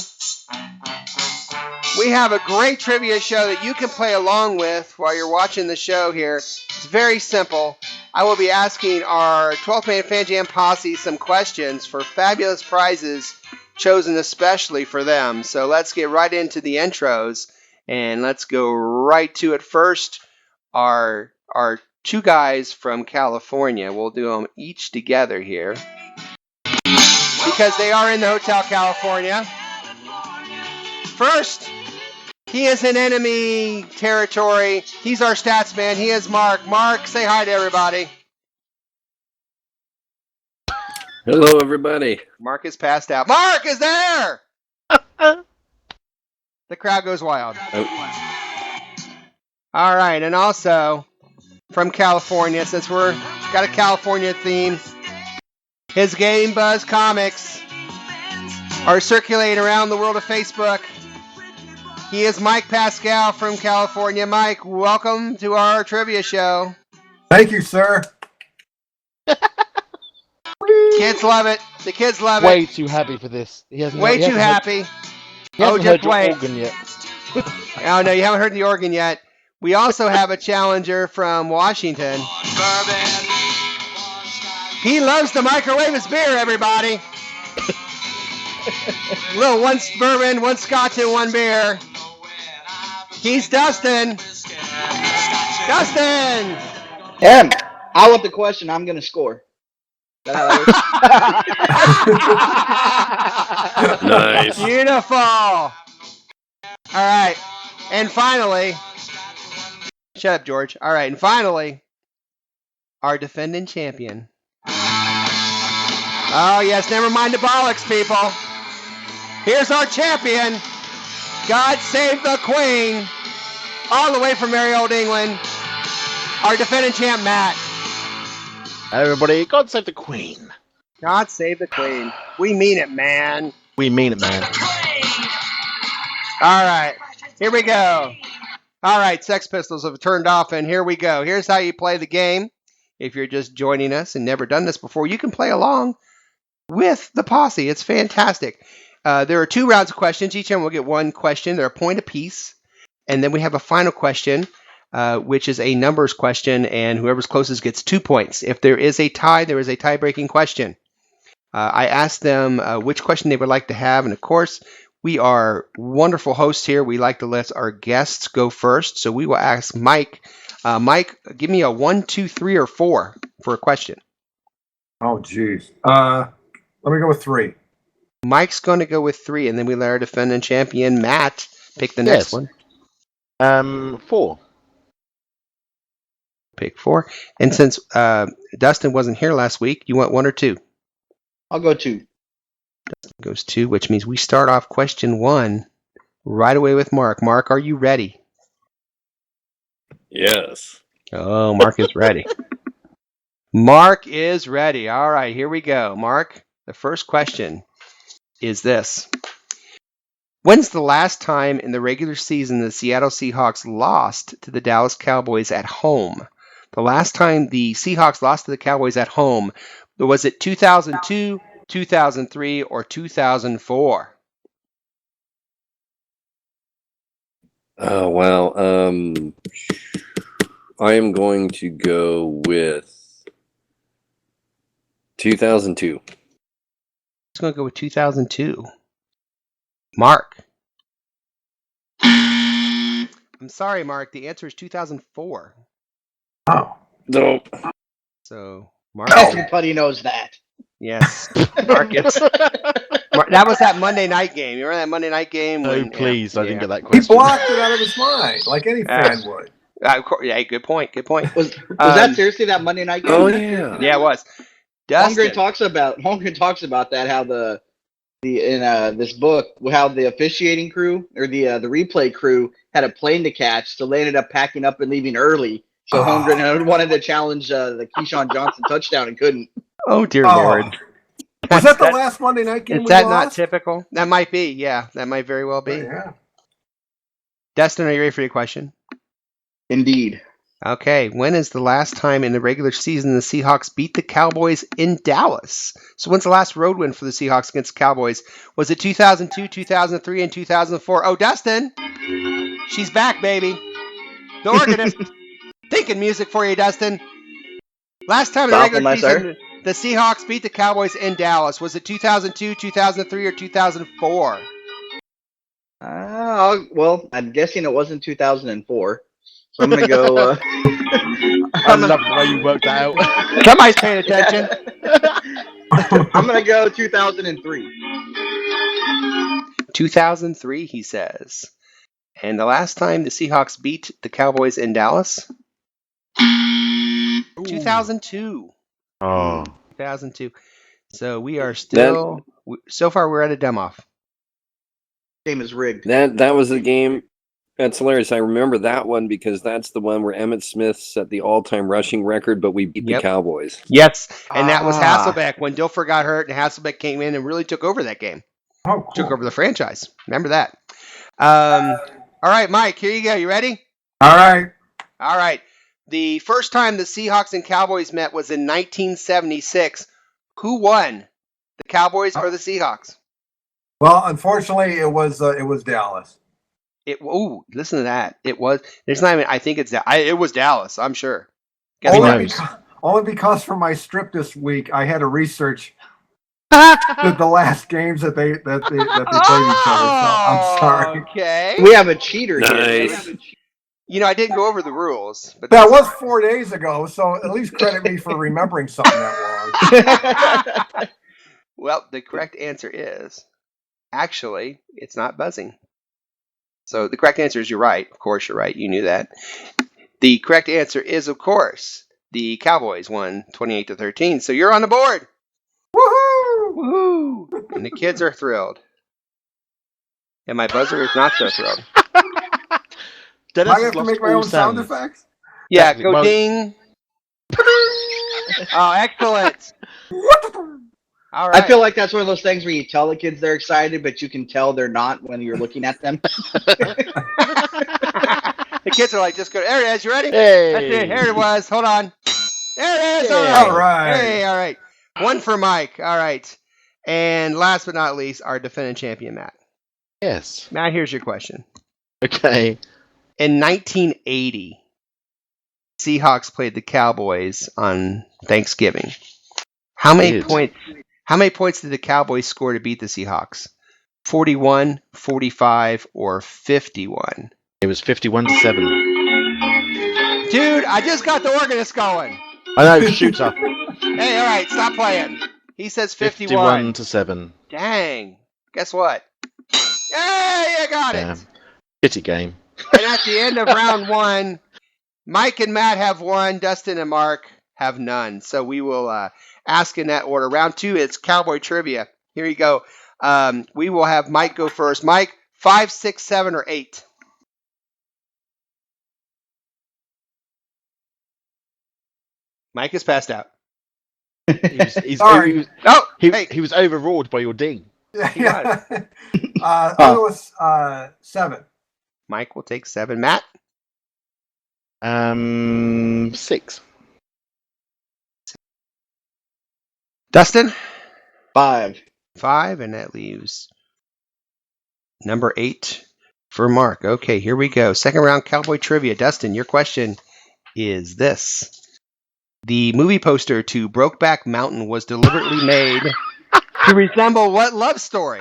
We have a great trivia show that you can play along with while you're watching the show here. It's very simple. I will be asking our 12th Man Fan Jam posse some questions for fabulous prizes chosen especially for them. So let's get right into the intros, and let's go right to it. First, our two guys from California. We'll do them each together here because they are in the Hotel California. First, he is in enemy territory. He's our stats man. He is Mark. Mark, say hi to everybody. Hello, everybody. Mark is passed out. Mark is there! The crowd goes wild. Oh. All right, and also from California, since we're got a California theme, his Game Buzz comics are circulating around the world of Facebook. He is Mike Pascale from California. Mike, welcome to our trivia show. Thank you, sir. Kids love it. The kids love Way it. too happy for this. He hasn't Way he too hasn't happy. He hasn't heard just your wait. organ yet. Oh, no, you haven't heard the organ yet. We also have a challenger from Washington. He loves to microwave his beer, everybody. Little one bourbon, one scotch, and one beer. He's Dustin. Dustin! I want the question. I'm going to score. Nice. Beautiful. All right. And finally, shut up, George. All right. And finally, our defending champion. Oh, yes. Never mind the bollocks, people. Here's our champion. God save the Queen. All the way from merry old England. Our defending champ, Matt. Everybody, God save the Queen. God save the Queen. We mean it, man. We mean it, man. All right. Here we go. All right. Sex Pistols have turned off, and here we go. Here's how you play the game. If you're just joining us and never done this before, you can play along with the posse. It's fantastic. There are 2 rounds of questions. Each one will get 1 question. They're a point apiece. And then we have a final question, which is a numbers question, and whoever's closest gets 2 points. If there is a tie, there is a tie-breaking question. I asked them which question they would like to have, and of course, we are wonderful hosts here. We like to let our guests go first, so we will ask Mike. Mike, give me a 1, 2, 3, or 4 for a question. Oh, geez. Let me go with 3. Mike's going to go with 3, and then we let our defending champion, Matt, pick the next one. 4. Pick 4. And since Dustin wasn't here last week, you want 1 or 2? I'll go 2. Dustin goes 2, which means we start off question 1 right away with Mark. Mark, are you ready? Yes. Oh, Mark is ready. Mark is ready. All right, here we go. Mark, the first question is this. When's the last time in the regular season the Seattle Seahawks lost to the Dallas Cowboys at home? The last time the Seahawks lost to the Cowboys at home, was it 2002, 2003, or 2004? Oh, wow. I am going to go with 2002. I'm going to go with 2002. Mark. I'm sorry, Mark. The answer is 2004. Oh. Nope. So, Mark. Everybody knows that. Yes, Marcus. That was that Monday night game. You remember that Monday night game? No, please, I didn't get that He question. blocked it out of his mind, like any fan would. Yeah, good point. Good point. Was that seriously that Monday night game? Oh yeah. Yeah, it was. Dustin. Holmgren talks about that, how in this book, how the officiating crew or the replay crew had a plane to catch, so they ended up packing up and leaving early. So Holmgren wanted to challenge the Keyshawn Johnson touchdown and couldn't. Oh dear Lord! Was that the last Monday night game? Is that not typical? That might be. Yeah, that might very well be. Yeah. Dustin, are you ready for your question? Indeed. Okay. When is the last time in the regular season the Seahawks beat the Cowboys in Dallas? So when's the last road win for the Seahawks against the Cowboys? Was it 2002, 2003, and 2004? Oh, Dustin. She's back, baby. The organist. Thinking music for you, Dustin. Last time in the regular season the Seahawks beat the Cowboys in Dallas. Was it 2002, 2003, or 2004? Well, I'm guessing it wasn't 2004. So I'm going to go... I love the way you worked that out. Somebody's paying attention. I'm going to go 2003. 2003, he says. And the last time the Seahawks beat the Cowboys in Dallas? 2002. Oh. 2002. So we are still... so far, we're at a dumb-off. Game is rigged. That was the game. That's hilarious. I remember that one because that's the one where Emmitt Smith set the all-time rushing record, but we beat the Cowboys. Yes, and that was Hasselbeck when Dilfer got hurt, and Hasselbeck came in and really took over that game. Oh, cool. Took over the franchise. Remember that. All right, Mike, here you go. You ready? All right. The first time the Seahawks and Cowboys met was in 1976. Who won? The Cowboys or the Seahawks? Well, unfortunately, it was Dallas. Listen to that. It was. There's not even. I think it's. It was Dallas. I'm sure. Only because for my strip this week, I had to research the last games that they played each other. So I'm sorry. Okay. We have a cheater Nice. here. You know, I didn't go over the rules, but that was 4 days ago. So at least credit me for remembering something that long. Well, the correct answer is actually it's not buzzing. So the correct answer is you're right. Of course, you're right. You knew that. The correct answer is, of course, the Cowboys won 28-13. So you're on the board. Woohoo! Woohoo! And the kids are thrilled. And my buzzer is not so thrilled. Do I have to make my own sound effects? Yeah, Exactly. go ding. Oh, excellent. All right. I feel like that's one of those things where you tell the kids they're excited, but you can tell they're not when you're looking at them. The kids are like, just go. There it is. You ready? Hey. That's it. Here it was. Hold on. There it is. Hey. All All right. Hey, all right. One for Mike. All right. And last but not least, our defending champion, Matt. Yes. Matt, here's your question. Okay. In 1980, Seahawks played the Cowboys on Thanksgiving. How many points did the Cowboys score to beat the Seahawks? 41, 45, or 51? It was 51-7. Dude, I just got the organist going. I know, shooter. Hey, all right, stop playing. He says 51. 51-7. Dang. Guess what? Hey, I got Damn. it. Pity game. And at the end of round one, Mike and Matt have one. Dustin and Mark have none. So we will ask in that order. Round two, it's Cowboy Trivia. Here you go. We will have Mike go first. Mike, 5, 6, 7, or 8? Mike is passed out. He was overawed by your ding. Yeah. It was 7. Mike will take 7. Matt? 6. Dustin? 5. 5, and that leaves number 8 for Mark. Okay, here we go. Second round Cowboy Trivia. Dustin, your question is this. The movie poster to Brokeback Mountain was deliberately made to resemble what love story?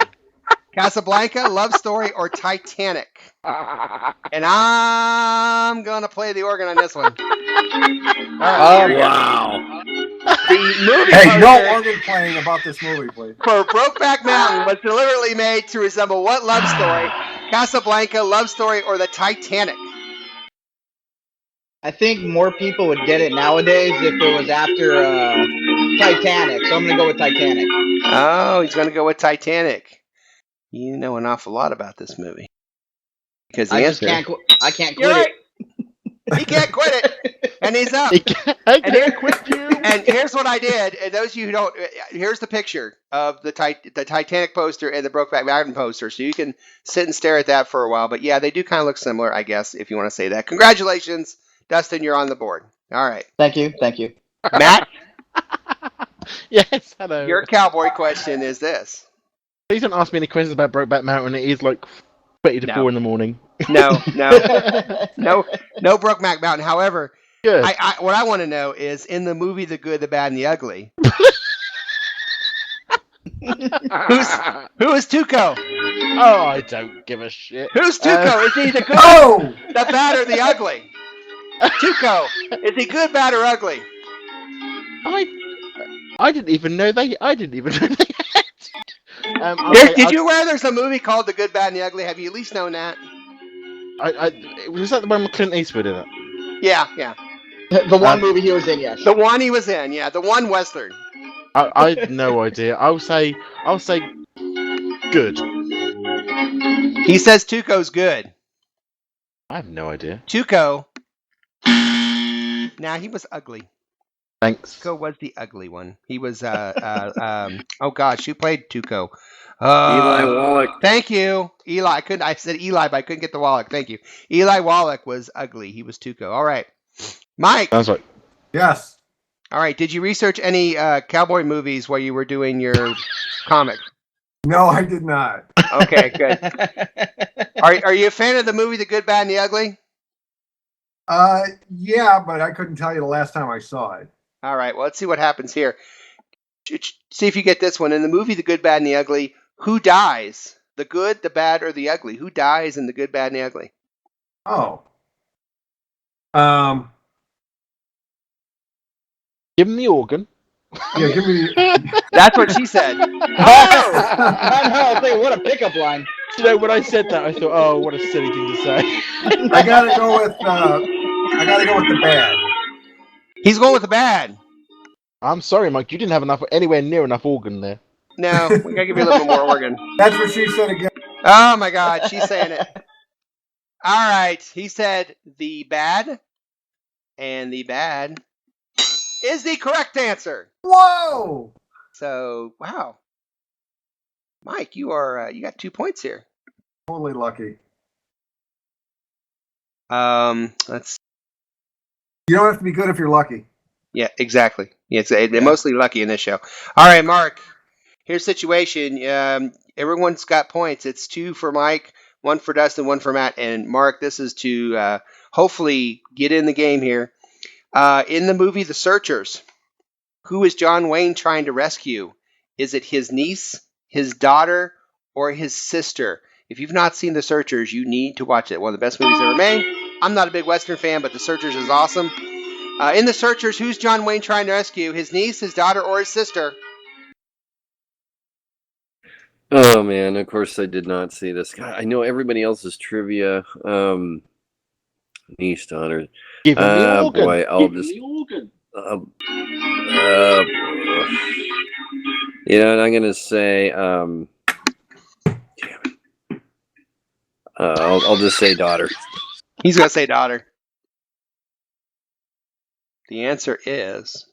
Casablanca, Love Story, or Titanic? And I'm going to play the organ on this one. All right, Wow. the movie Hey, no poster organ playing about this movie, please. for Brokeback Mountain was deliberately made to resemble what love story? Casablanca, Love Story, or the Titanic? I think more people would get it nowadays if it was after Titanic. So I'm gonna go with Titanic. Oh, he's going to go with Titanic. You know an awful lot about this movie. Because the I answer, just can't. I can't you're quit right. He can't quit it, and he's up. I can't quit you. And here's what I did. And those of you who don't, here's the picture of the Titanic poster and the Brokeback Mountain poster. So you can sit and stare at that for a while. But yeah, they do kind of look similar, I guess, if you want to say that. Congratulations, Dustin. You're on the board. All right, Thank you. Thank you. Matt. Yes, hello. Your cowboy question is this. Please don't ask me any questions about Brokeback Mountain. It is like 20 to 4 in the morning. No Brokeback Mountain. However, Good. what I want to know is in the movie The Good, the Bad, and the Ugly. Who is Tuco? Oh, I don't give a shit. Who's Tuco? Is he the good, the bad, or the ugly? Tuco, is he good, bad, or ugly? I didn't even know they. I didn't even know they had. Did you aware there's a movie called The Good, Bad, and the Ugly? Have you at least known that? Was that the one with Clint Eastwood in it? Yeah. The one movie he was in, yes. The one he was in, yeah. The one Western. I have no idea. I'll say good. He says Tuco's good. I have no idea. Tuco. Now he was ugly. Thanks. Tuco was the ugly one. He was oh gosh, who played Tuco? Eli Wallach. Thank you. Eli. I said Eli, but I couldn't get the Wallach. Thank you. Eli Wallach was ugly. He was Tuco. All right. Mike. Sounds like. Yes. All right. Did you research any cowboy movies while you were doing your comic? No, I did not. Okay, good. Are you a fan of the movie The Good, Bad, and the Ugly? Yeah, but I couldn't tell you the last time I saw it. All right. Well, let's see what happens here. See if you get this one. In the movie The Good, Bad, and the Ugly, who dies? The good, the bad, or the ugly? Who dies in The Good, Bad, and the Ugly? Oh. Give him the organ. Yeah, give me. That's what she said. I know. I think what a pickup line. You know, when I said that, I thought, oh, what a silly thing to say. I gotta go with the bad. He's going with the bad. I'm sorry, Mike. You didn't have anywhere near enough organ there. No, we gotta give you a little bit more organ. That's what she said again. Oh my God, she's saying it. All right, he said the bad, and the bad is the correct answer. Whoa! So, wow, Mike, you got 2 points here. Totally lucky. Let's. You don't have to be good if you're lucky. Yeah, exactly. Yeah, they're mostly lucky in this show. All right, Mark. Here's the situation. Everyone's got points. It's 2 for Mike, 1 for Dustin, 1 for Matt, and Mark. This is to hopefully get in the game here. In the movie The Searchers, who is John Wayne trying to rescue? Is it his niece, his daughter, or his sister? If you've not seen The Searchers, you need to watch it. One of the best movies ever made. I'm not a big Western fan, but The Searchers is awesome. In The Searchers, who's John Wayne trying to rescue? His niece, his daughter, or his sister? Oh man, of course I did not see this. God, I know everybody else's trivia. Niece, daughter. Give him the organ. Boy, I'll Give him just. the organ. You know, and I'm gonna say, damn it. I'll just say daughter. He's gonna say daughter. The answer is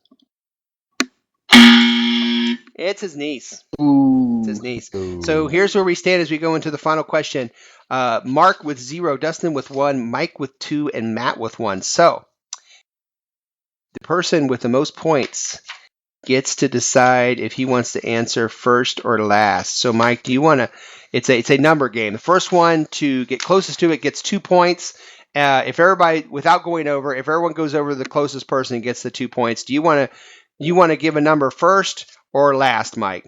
it's his niece. Ooh. It's his niece. So here's where we stand as we go into the final question. Mark with 0, Dustin with 1, Mike with 2, and Matt with 1. So the person with the most points gets to decide if he wants to answer first or last. So Mike, do you want to? It's a number game. The first one to get closest to it gets 2 points. If everybody, without going over, if everyone goes over the closest person gets the 2 points. Do you want to give a number first or last, Mike?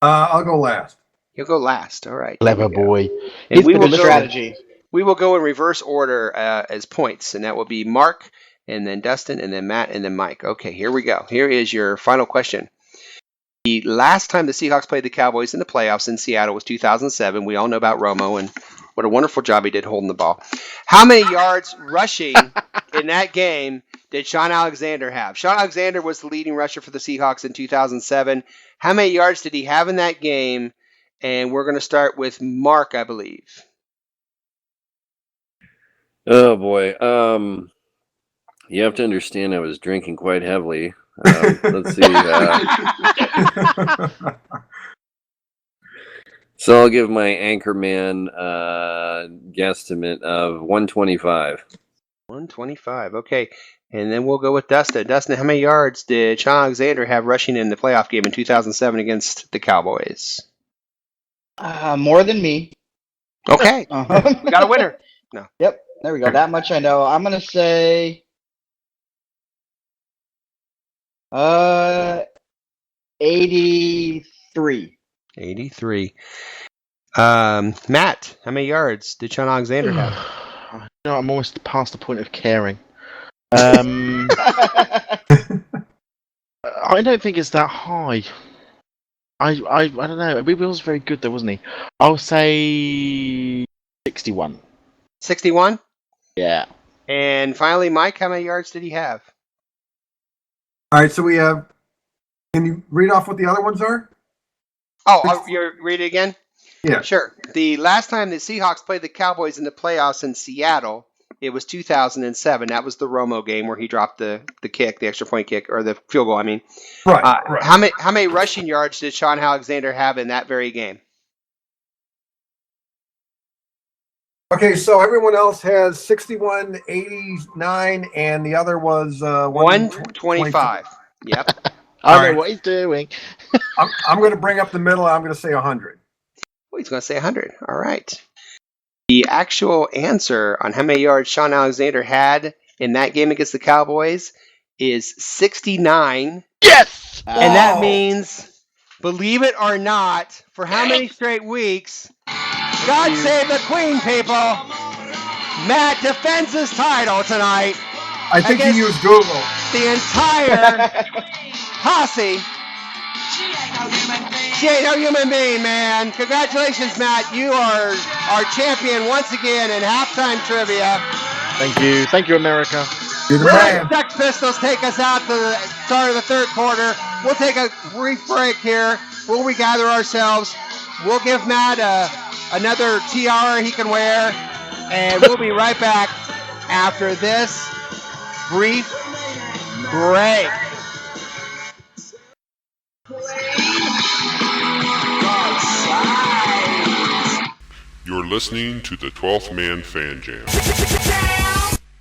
I'll go last. He'll go last. All right. Clever boy. And we will Good strategy. We will go in reverse order as points, and that will be Mark, and then Dustin, and then Matt, and then Mike. Okay, here we go. Here is your final question. The last time the Seahawks played the Cowboys in the playoffs in Seattle was 2007. We all know about Romo and what a wonderful job he did holding the ball. How many yards rushing in that game did Sean Alexander have? Sean Alexander was the leading rusher for the Seahawks in 2007. How many yards did he have in that game? And we're going to start with Mark, I believe. Oh boy. You have to understand I was drinking quite heavily. Let's see. So I'll give my anchorman guesstimate of 125. 125. Okay. And then we'll go with Dustin. Dustin, how many yards did Sean Alexander have rushing in the playoff game in 2007 against the Cowboys? More than me. Okay. We got a winner. No. Yep. There we go. That much I know. I'm going to say 83. 83. Matt, how many yards did Sean Alexander have? No, I'm almost past the point of caring. I don't think it's that high. I don't know. He was very good though, wasn't he? I'll say 61. 61? Yeah. And finally, Mike, how many yards did he have? All right, so we have. Can you read off what the other ones are? Oh, you read it again? Yeah. Sure. The last time the Seahawks played the Cowboys in the playoffs in Seattle, it was 2007. That was the Romo game where he dropped the kick, the extra point kick, or the field goal, I mean. Right, right. How many rushing yards did Sean Alexander have in that very game? Okay, so everyone else has 61, 89, and the other was 125. Yep. I know what he's doing. I'm going to bring up the middle. I'm going to say 100. Well, he's going to say 100. All right. The actual answer on how many yards Sean Alexander had in that game against the Cowboys is 69. Yes! And that means, believe it or not, for how many straight weeks, God save the Queen, people, Matt defends his title tonight. I think you used Google. The entire posse. She ain't no human being, man. Congratulations, Matt. You are our champion once again in halftime trivia. Thank you. Thank you, America. You're the man. Sex Pistols take us out to the start of the third quarter. We'll take a brief break here. We'll regather ourselves. We'll give Matt another tiara he can wear. And we'll be right back after this brief break. You're listening to the 12th Man Fan Jam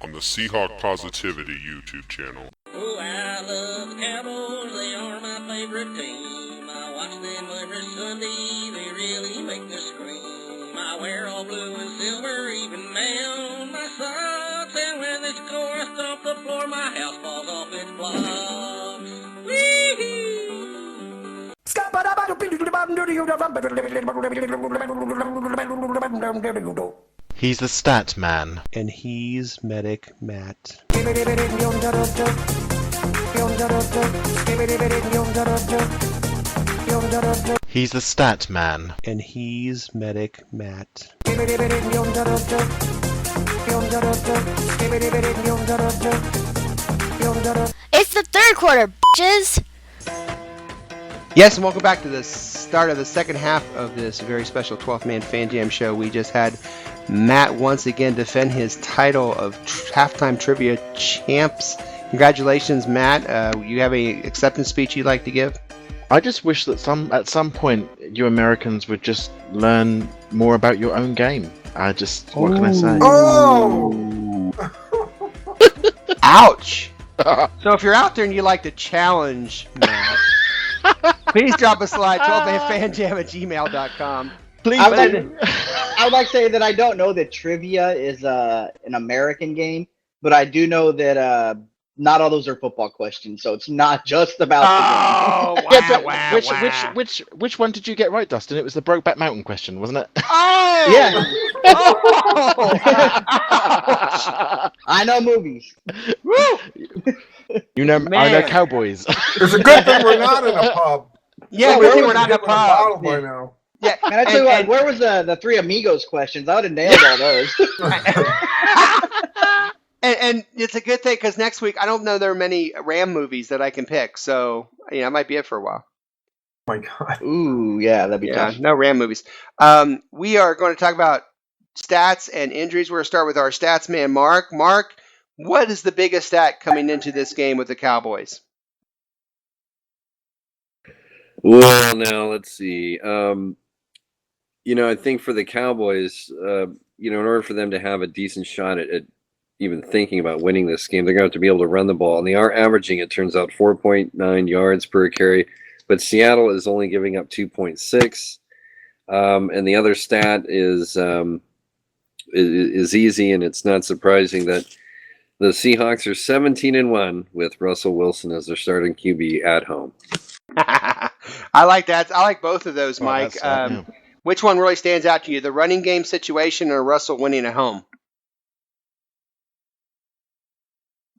on the Seahawk Positivity YouTube channel. Oh, I love the Cowboys, they are my favorite team. I watch them every Sunday, they really make me scream. I wear all blue and silver, even down my socks. And when they score, I stomp the floor, my house falls off its blocks. Wee-hee! He's the stat man. And he's Medic Matt. He's the stat man. And he's Medic Matt. It's the third quarter, bitches. Yes, and welcome back to the start of the second half of this very special 12th Man Fan Jam show. We just had Matt once again defend his title of halftime trivia champs. Congratulations, Matt. You have a acceptance speech you'd like to give? I just wish that at some point you Americans would just learn more about your own game. What can I say? Oh! Ouch! So if you're out there and you'd like to challenge Matt, please drop us a line, 12manfanjam@gmail.com. Please. I would like to say that I don't know that trivia is an American game, but I do know that not all those are football questions, so it's not just about the game. Yeah, but which one did you get right, Dustin? It was the Brokeback Mountain question, wasn't it? Oh! Yeah. Oh! I know movies. You know, I know Man. Cowboys. There's a good thing we're not in a pub. Yeah, Somebody good thing would we're not in a hit with bottle pub. by now. Yeah, Man, I tell you what, where was the Three Amigos questions? I would have nailed all those. and it's a good thing because next week I don't know there are many Ram movies that I can pick, so it might be it for a while. Oh my God. Ooh, yeah, that'd be tough. No Ram movies. We are going to talk about stats and injuries. We're going to start with our stats man, Mark. Mark, what is the biggest stat coming into this game with the Cowboys? Well, now let's see. I think for the Cowboys, in order for them to have a decent shot at even thinking about winning this game, they're going to have to be able to run the ball. And they are averaging, it turns out, 4.9 yards per carry. But Seattle is only giving up 2.6. And the other stat is easy, and it's not surprising that the Seahawks are 17-1 with Russell Wilson as their starting QB at home. I like that. I like both of those, Mike. Yeah. Which one really stands out to you, the running game situation or Russell winning at home?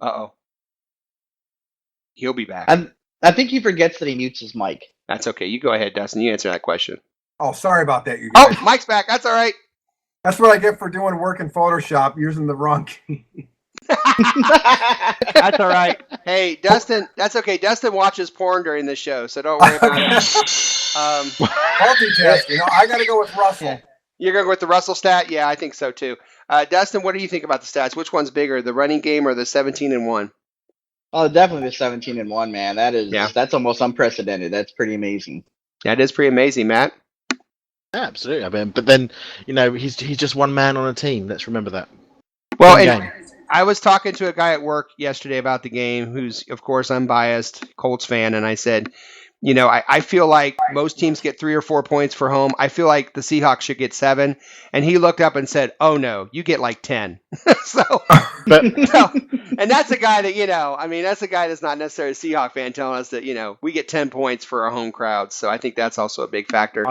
Uh-oh. He'll be back. I think he forgets that he mutes his mic. That's okay. You go ahead, Dustin. You answer that question. Oh, sorry about that, you guys. Oh, Mike's back. That's all right. That's what I get for doing work in Photoshop using the wrong key. That's all right. Hey, Dustin, that's okay. Dustin watches porn during the show, so don't worry about it. Multitasking. I got to go with Russell. Yeah. You're going to go with the Russell stat? Yeah, I think so too. Dustin, what do you think about the stats? Which one's bigger, the running game or the 17-1? Oh, definitely the 17-1, man. That's almost unprecedented. That's pretty amazing. That is pretty amazing, Matt. Yeah, absolutely. I mean, but then, he's just one man on a team. Let's remember that. Well, and I was talking to a guy at work yesterday about the game who's, of course, unbiased Colts fan, and I said, I feel like most teams get 3 or 4 points for home. I feel like the Seahawks should get 7. And he looked up and said, "Oh no, you get like 10." And that's a guy that, that's a guy that's not necessarily a Seahawk fan telling us that, we get 10 points for our home crowd. So I think that's also a big factor.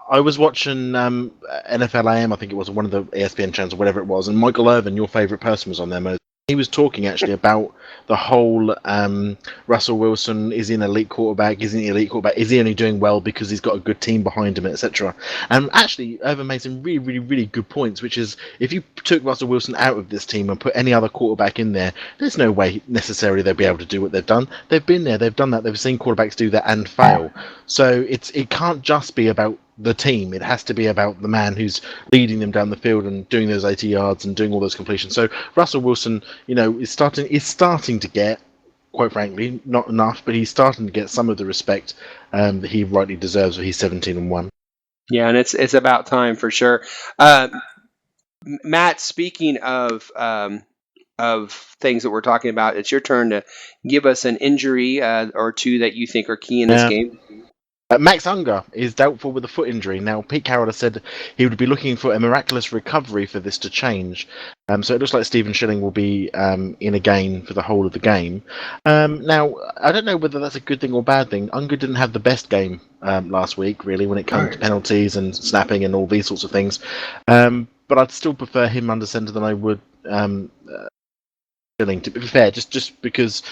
I was watching NFL AM, I think it was one of the ESPN channels or whatever it was, and Michael Irvin, your favourite person, was on there, Moses. He was talking actually about the whole Russell Wilson, is he an elite quarterback, isn't he an elite quarterback, is he only doing well because he's got a good team behind him, etc. And actually, Irvin made some really, really, really good points, which is, if you took Russell Wilson out of this team and put any other quarterback in there, there's no way necessarily they'll be able to do what they've done. They've been there, they've done that, they've seen quarterbacks do that and fail. So it can't just be about the team. It has to be about the man who's leading them down the field and doing those 80 yards and doing all those completions. So Russell Wilson, is starting to get, quite frankly, not enough, but he's starting to get some of the respect that he rightly deserves when he's 17-1. Yeah, and it's about time for sure. Matt, speaking of things that we're talking about, it's your turn to give us an injury or two that you think are key in this game. Max Unger is doubtful with a foot injury. Now, Pete Carroll has said he would be looking for a miraculous recovery for this to change. So it looks like Stephen Schilling will be in again for the whole of the game. Now, I don't know whether that's a good thing or bad thing. Unger didn't have the best game last week, really, when it comes to penalties and snapping and all these sorts of things. But I'd still prefer him under centre than I would Schilling, to be fair, just because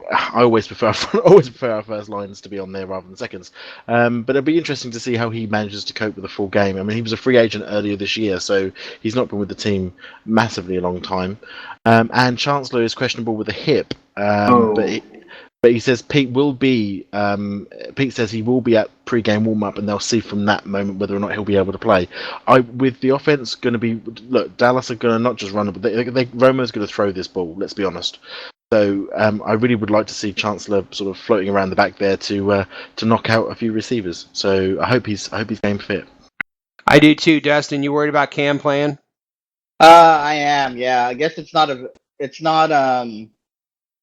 I always prefer our first lines to be on there rather than seconds. But it'll be interesting to see how he manages to cope with a full game. I mean, he was a free agent earlier this year, so he's not been with the team massively a long time. And Chancellor is questionable with a hip, but he says Pete says he will be at pre-game warm-up, and they'll see from that moment whether or not he'll be able to play. With the offense going to be, look, Dallas are going to not just run it, but Romo's going to throw this ball. Let's be honest. So I really would like to see Chancellor sort of floating around the back there to knock out a few receivers. So I hope he's game fit. I do too, Dustin. You worried about Cam playing? I am. Yeah, I guess it's not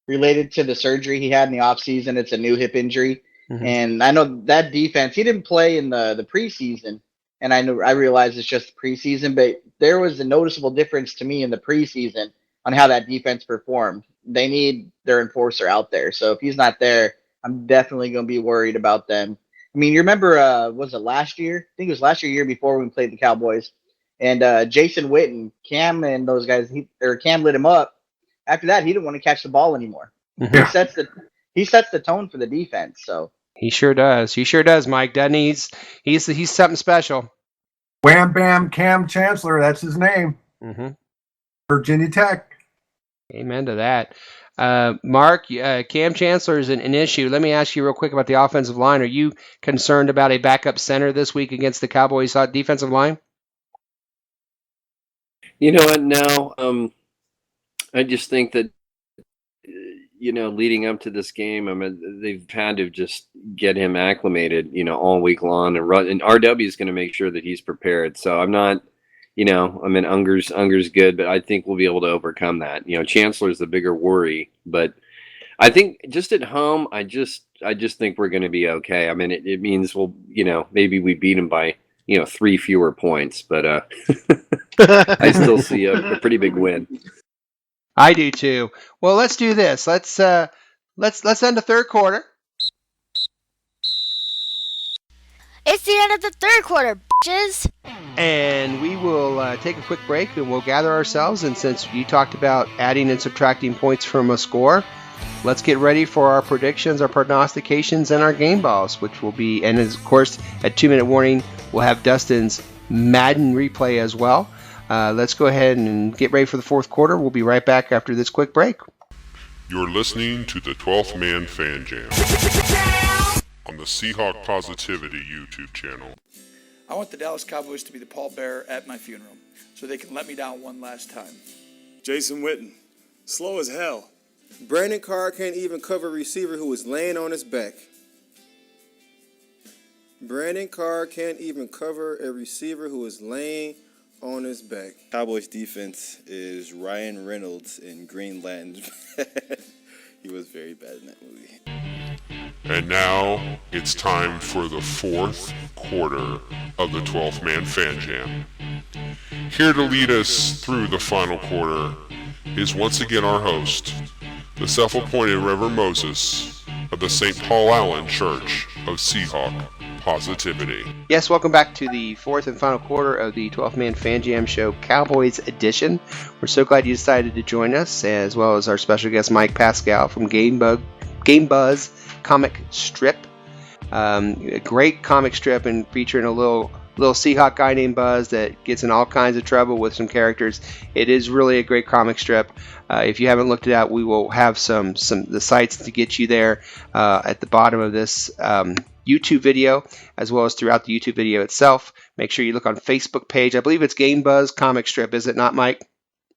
related to the surgery he had in the offseason. It's a new hip injury. Mm-hmm. And I know that defense, he didn't play in the preseason. And I realize it's just preseason, but there was a noticeable difference to me in the preseason on how that defense performed. they need their enforcer out there. So if he's not there, I'm definitely going to be worried about them. I mean, you remember, was it last year? I think it was last year before when we played the Cowboys. And Jason Witten, Cam and those guys, Cam lit him up. After that, he didn't want to catch the ball anymore. Mhm. He sets the tone for the defense. So He sure does. He sure does, Mike, doesn't he? He's something special. Wham Bam Cam Chancellor, that's his name. Mm-hmm. Virginia Tech. Amen to that. Mark, Cam Chancellor is an issue. Let me ask you real quick about the offensive line. Are you concerned about a backup center this week against the Cowboys' defensive line? You know what? No. I just think that, leading up to this game, I mean, they've had to just get him acclimated, all week long, and RW is going to make sure that he's prepared. So I'm not, Unger's good, but I think we'll be able to overcome that. Chancellor's the bigger worry, but I think just at home, I just think we're going to be okay. I mean, it means we'll, maybe we beat him by, 3 fewer points, but I still see a pretty big win. I do too. Well, let's do this. Let's end the third quarter. It's the end of the third quarter, bitches. And we will take a quick break and we'll gather ourselves. And since you talked about adding and subtracting points from a score, let's get ready for our predictions, our prognostications, and our game balls, which will be, and of course, at 2-minute warning, we'll have Dustin's Madden replay as well. Let's go ahead and get ready for the fourth quarter. We'll be right back after this quick break. You're listening to the 12th Man Fan Jam on the Seahawk Positivity YouTube channel. I want the Dallas Cowboys to be the pallbearer at my funeral so they can let me down one last time. Jason Witten, slow as hell. Brandon Carr can't even cover a receiver who was laying on his back. Brandon Carr can't even cover a receiver who is laying on his back. Cowboys defense is Ryan Reynolds in Green Lantern. He was very bad in that movie. And now it's time for the fourth quarter of the 12th Man Fan Jam. Here to lead us through the final quarter is once again our host, the self-appointed Reverend Moses of the St. Paul Allen Church of Seahawk Positivity. Yes, welcome back to the fourth and final quarter of the 12th Man Fan Jam Show, Cowboys Edition. We're so glad you decided to join us, as well as our special guest, Mike Pascale from Game Buzz Comic Strip. A great comic strip and featuring a little Seahawk guy named Buzz that gets in all kinds of trouble with some characters. It is really a great comic strip. If you haven't looked it out, we will have the sites to get you there at the bottom of this YouTube video, as well as throughout the YouTube video itself. Make sure you look on Facebook page. I believe it's Game Buzz Comic Strip, is it not, Mike?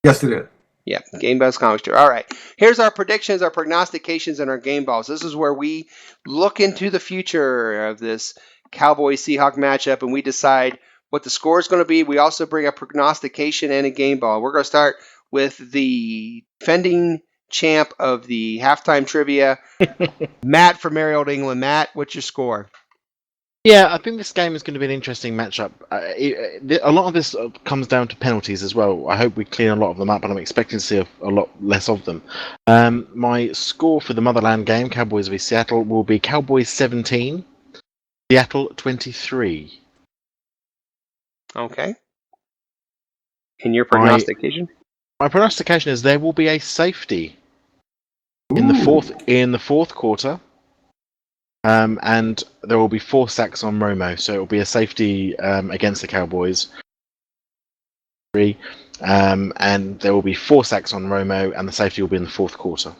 Yes, it is. Yeah, Game Buzz Comic Strip. All right. Here's our predictions, our prognostications, and our game balls. This is where we look into the future of this Cowboys-Seahawk matchup, and we decide what the score is going to be. We also bring a prognostication and a game ball. We're going to start with the defending champ of the halftime trivia, Matt from Merry Old England. Matt, what's your score? Yeah, I think this game is going to be an interesting matchup. A lot of this comes down to penalties as well. I hope we clean a lot of them up, and I'm expecting to see a lot less of them. My score for the Motherland game, Cowboys v Seattle, will be Cowboys 17, Seattle 23. Okay. And your prognostication? My prognostication is there will be a safety in the fourth quarter. And there will be 4 sacks on Romo, so it will be a safety against the Cowboys. And there will be 4 sacks on Romo, and the safety will be in the fourth quarter.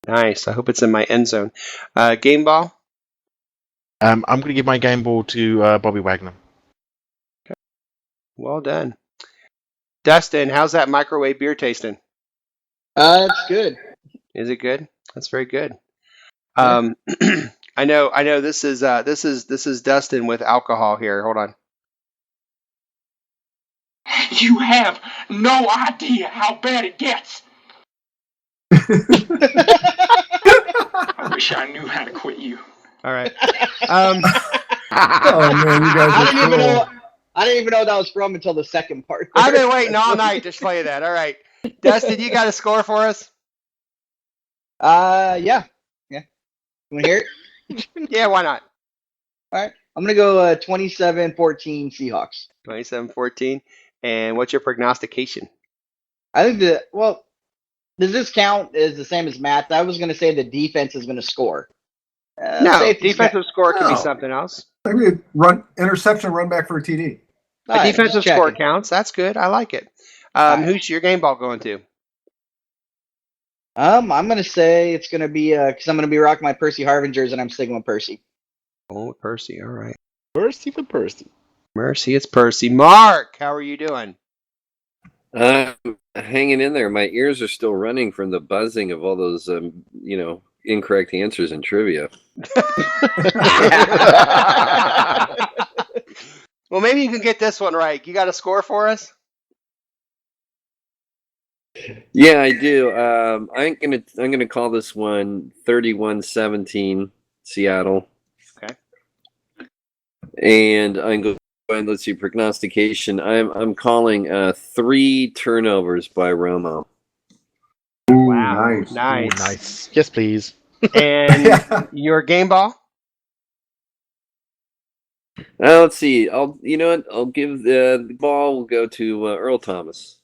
Nice. I hope it's in my end zone. Game ball? I'm going to give my game ball to Bobby Wagner. Okay. Well done. Dustin, how's that microwave beer tasting? It's good. Is it good? That's very good. Yeah. I know. This is Dustin with alcohol here. Hold on. You have no idea how bad it gets. I wish I knew how to quit you. All right. Oh man, you guys are cool. I didn't even know that was from until the second part. I've been waiting all night to play that. All right, Dustin, you got a score for us? Yeah. You want to hear it? Yeah, why not? All right. I'm going to go 27-14 Seahawks. 27-14. And what's your prognostication? I think does this count as the same as Matt's? I was going to say the defense is going to score. No, defensive score could be something else. Maybe interception, run back for a TD. A defensive score counts. That's good. I like it. Who's your game ball going to? I'm going to say it's going to be because I'm going to be rocking my Percy Harvingers, and I'm sticking with Percy. Oh, Percy. All right. Percy for Percy. Mercy, it's Percy. Mark, how are you doing? Hanging in there. My ears are still running from the buzzing of all those, incorrect answers in trivia. Well, maybe you can get this one right. You got a score for us? Yeah, I do. I'm gonna call this one 31-17 Seattle. Okay. And I'm going. Let's see, prognostication. I'm calling 3 turnovers by Romo. Wow, Nice. nice. Yes, please. And your game ball? Let's see. I'll give the ball. Will go to Earl Thomas.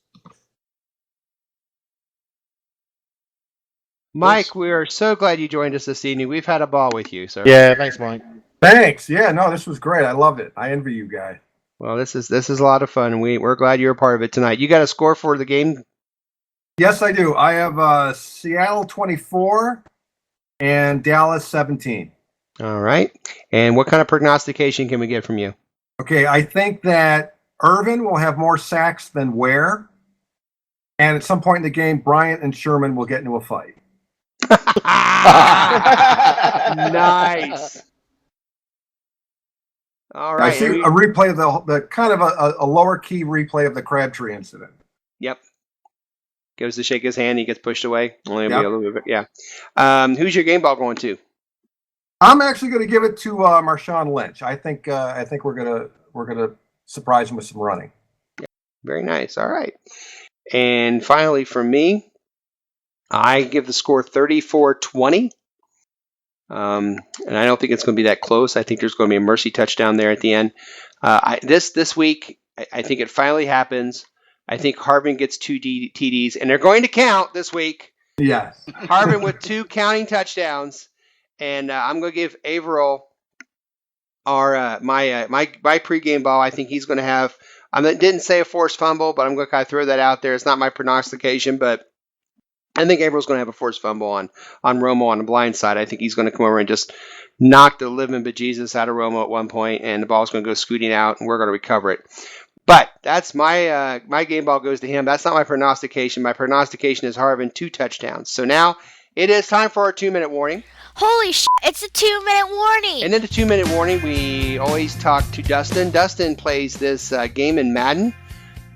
Mike, we are so glad you joined us this evening. We've had a ball with you, sir. Yeah, thanks, Mike. Thanks. Yeah, no, this was great. I loved it. I envy you guys. Well, this is a lot of fun, and we're glad you're a part of it tonight. You got a score for the game? Yes, I do. I have Seattle 24 and Dallas 17. All right. And what kind of prognostication can we get from you? Okay, I think that Irvin will have more sacks than Ware. And at some point in the game, Bryant and Sherman will get into a fight. Nice. All right. I see a replay of the kind of a lower key replay of the Crabtree incident. Yep. Goes to shake his hand, he gets pushed away. Only Yep. a little bit, yeah. Who's your game ball going to? I'm actually going to give it to Marshawn Lynch. I think we're gonna surprise him with some running. Yeah. Very nice. All right. And finally, for me, I give the score 34-20. And I don't think it's going to be that close. I think there's going to be a mercy touchdown there at the end. This week, I think it finally happens. I think Harvin gets 2 TDs, and they're going to count this week. Yes. Harvin with 2 counting touchdowns, and I'm going to give Averill my pregame ball. I think he's going to have. I didn't say a forced fumble, but I'm going to kind of throw that out there. It's not my prognostication, but I think Averill's going to have a forced fumble on Romo on the blind side. I think he's going to come over and just knock the living bejesus out of Romo at one point, and the ball's going to go scooting out, and we're going to recover it. But that's my game ball goes to him. That's not my prognostication. My prognostication is Harvin 2 touchdowns. So now it is time for our 2-minute warning. Holy shit, it's a 2-minute warning. And in the 2-minute warning, we always talk to Dustin. Dustin plays this game in Madden.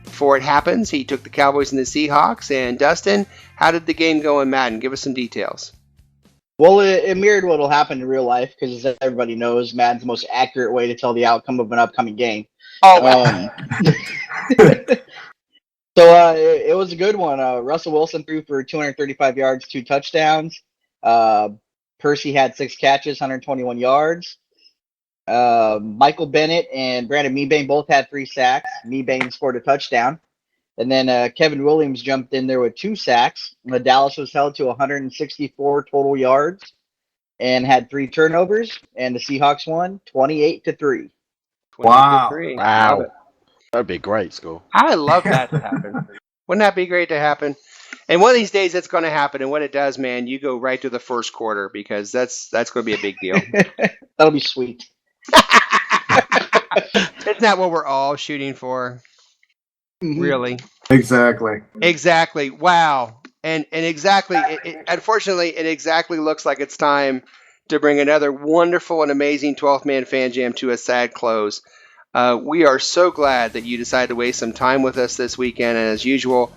Before it happens, he took the Cowboys and the Seahawks. And Dustin, how did the game go in Madden? Give us some details. Well, it mirrored what will happen in real life because, as everybody knows, Madden's the most accurate way to tell the outcome of an upcoming game. Oh, wow. So it was a good one. Russell Wilson threw for 235 yards, 2 touchdowns. Percy had 6 catches, 121 yards. Michael Bennett and Brandon Meebane both had 3 sacks. Meebane scored a touchdown. And then Kevin Williams jumped in there with 2 sacks. Dallas was held to 164 total yards and had 3 turnovers. And the Seahawks won 28-3. Wow. Wow. That'd be a great score. I love that to happen. Wouldn't that be great to happen? And one of these days it's going to happen. And when it does, man, you go right to the first quarter because that's going to be a big deal. That'll be sweet. Isn't that what we're all shooting for? Really? Exactly. Exactly. Wow. And exactly. Unfortunately, it exactly looks like it's time to bring another wonderful and amazing 12th Man Fan Jam to a sad close. We are so glad that you decided to waste some time with us this weekend. And as usual,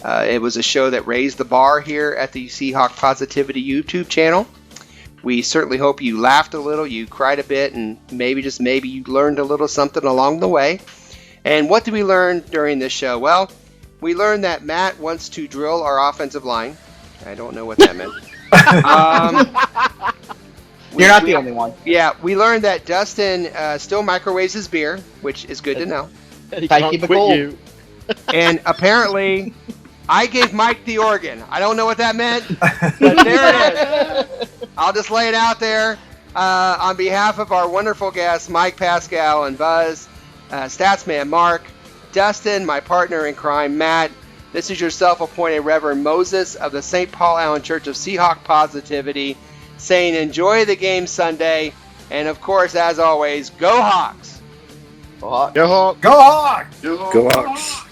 it was a show that raised the bar here at the Seahawk Positivity YouTube channel. We certainly hope you laughed a little, you cried a bit, and maybe you learned a little something along the way. And what did we learn during this show? Well, we learned that Matt wants to drill our offensive line. I don't know what that meant. You're not the only one. Yeah, we learned that Dustin still microwaves his beer, which is good to know. He I can't keep it quit cold. you. And apparently, I gave Mike the organ. I don't know what that meant, but there it is. I'll just lay it out there. On behalf of our wonderful guests, Mike Pascale and Buzz, Statsman Mark, Dustin, my partner in crime, Matt, this is your self-appointed Reverend Moses of the St. Paul Allen Church of Seahawk Positivity, saying enjoy the game Sunday, and of course, as always, go Hawks! Go Hawks. Go Hawk! Go Hawks! Go Hawks.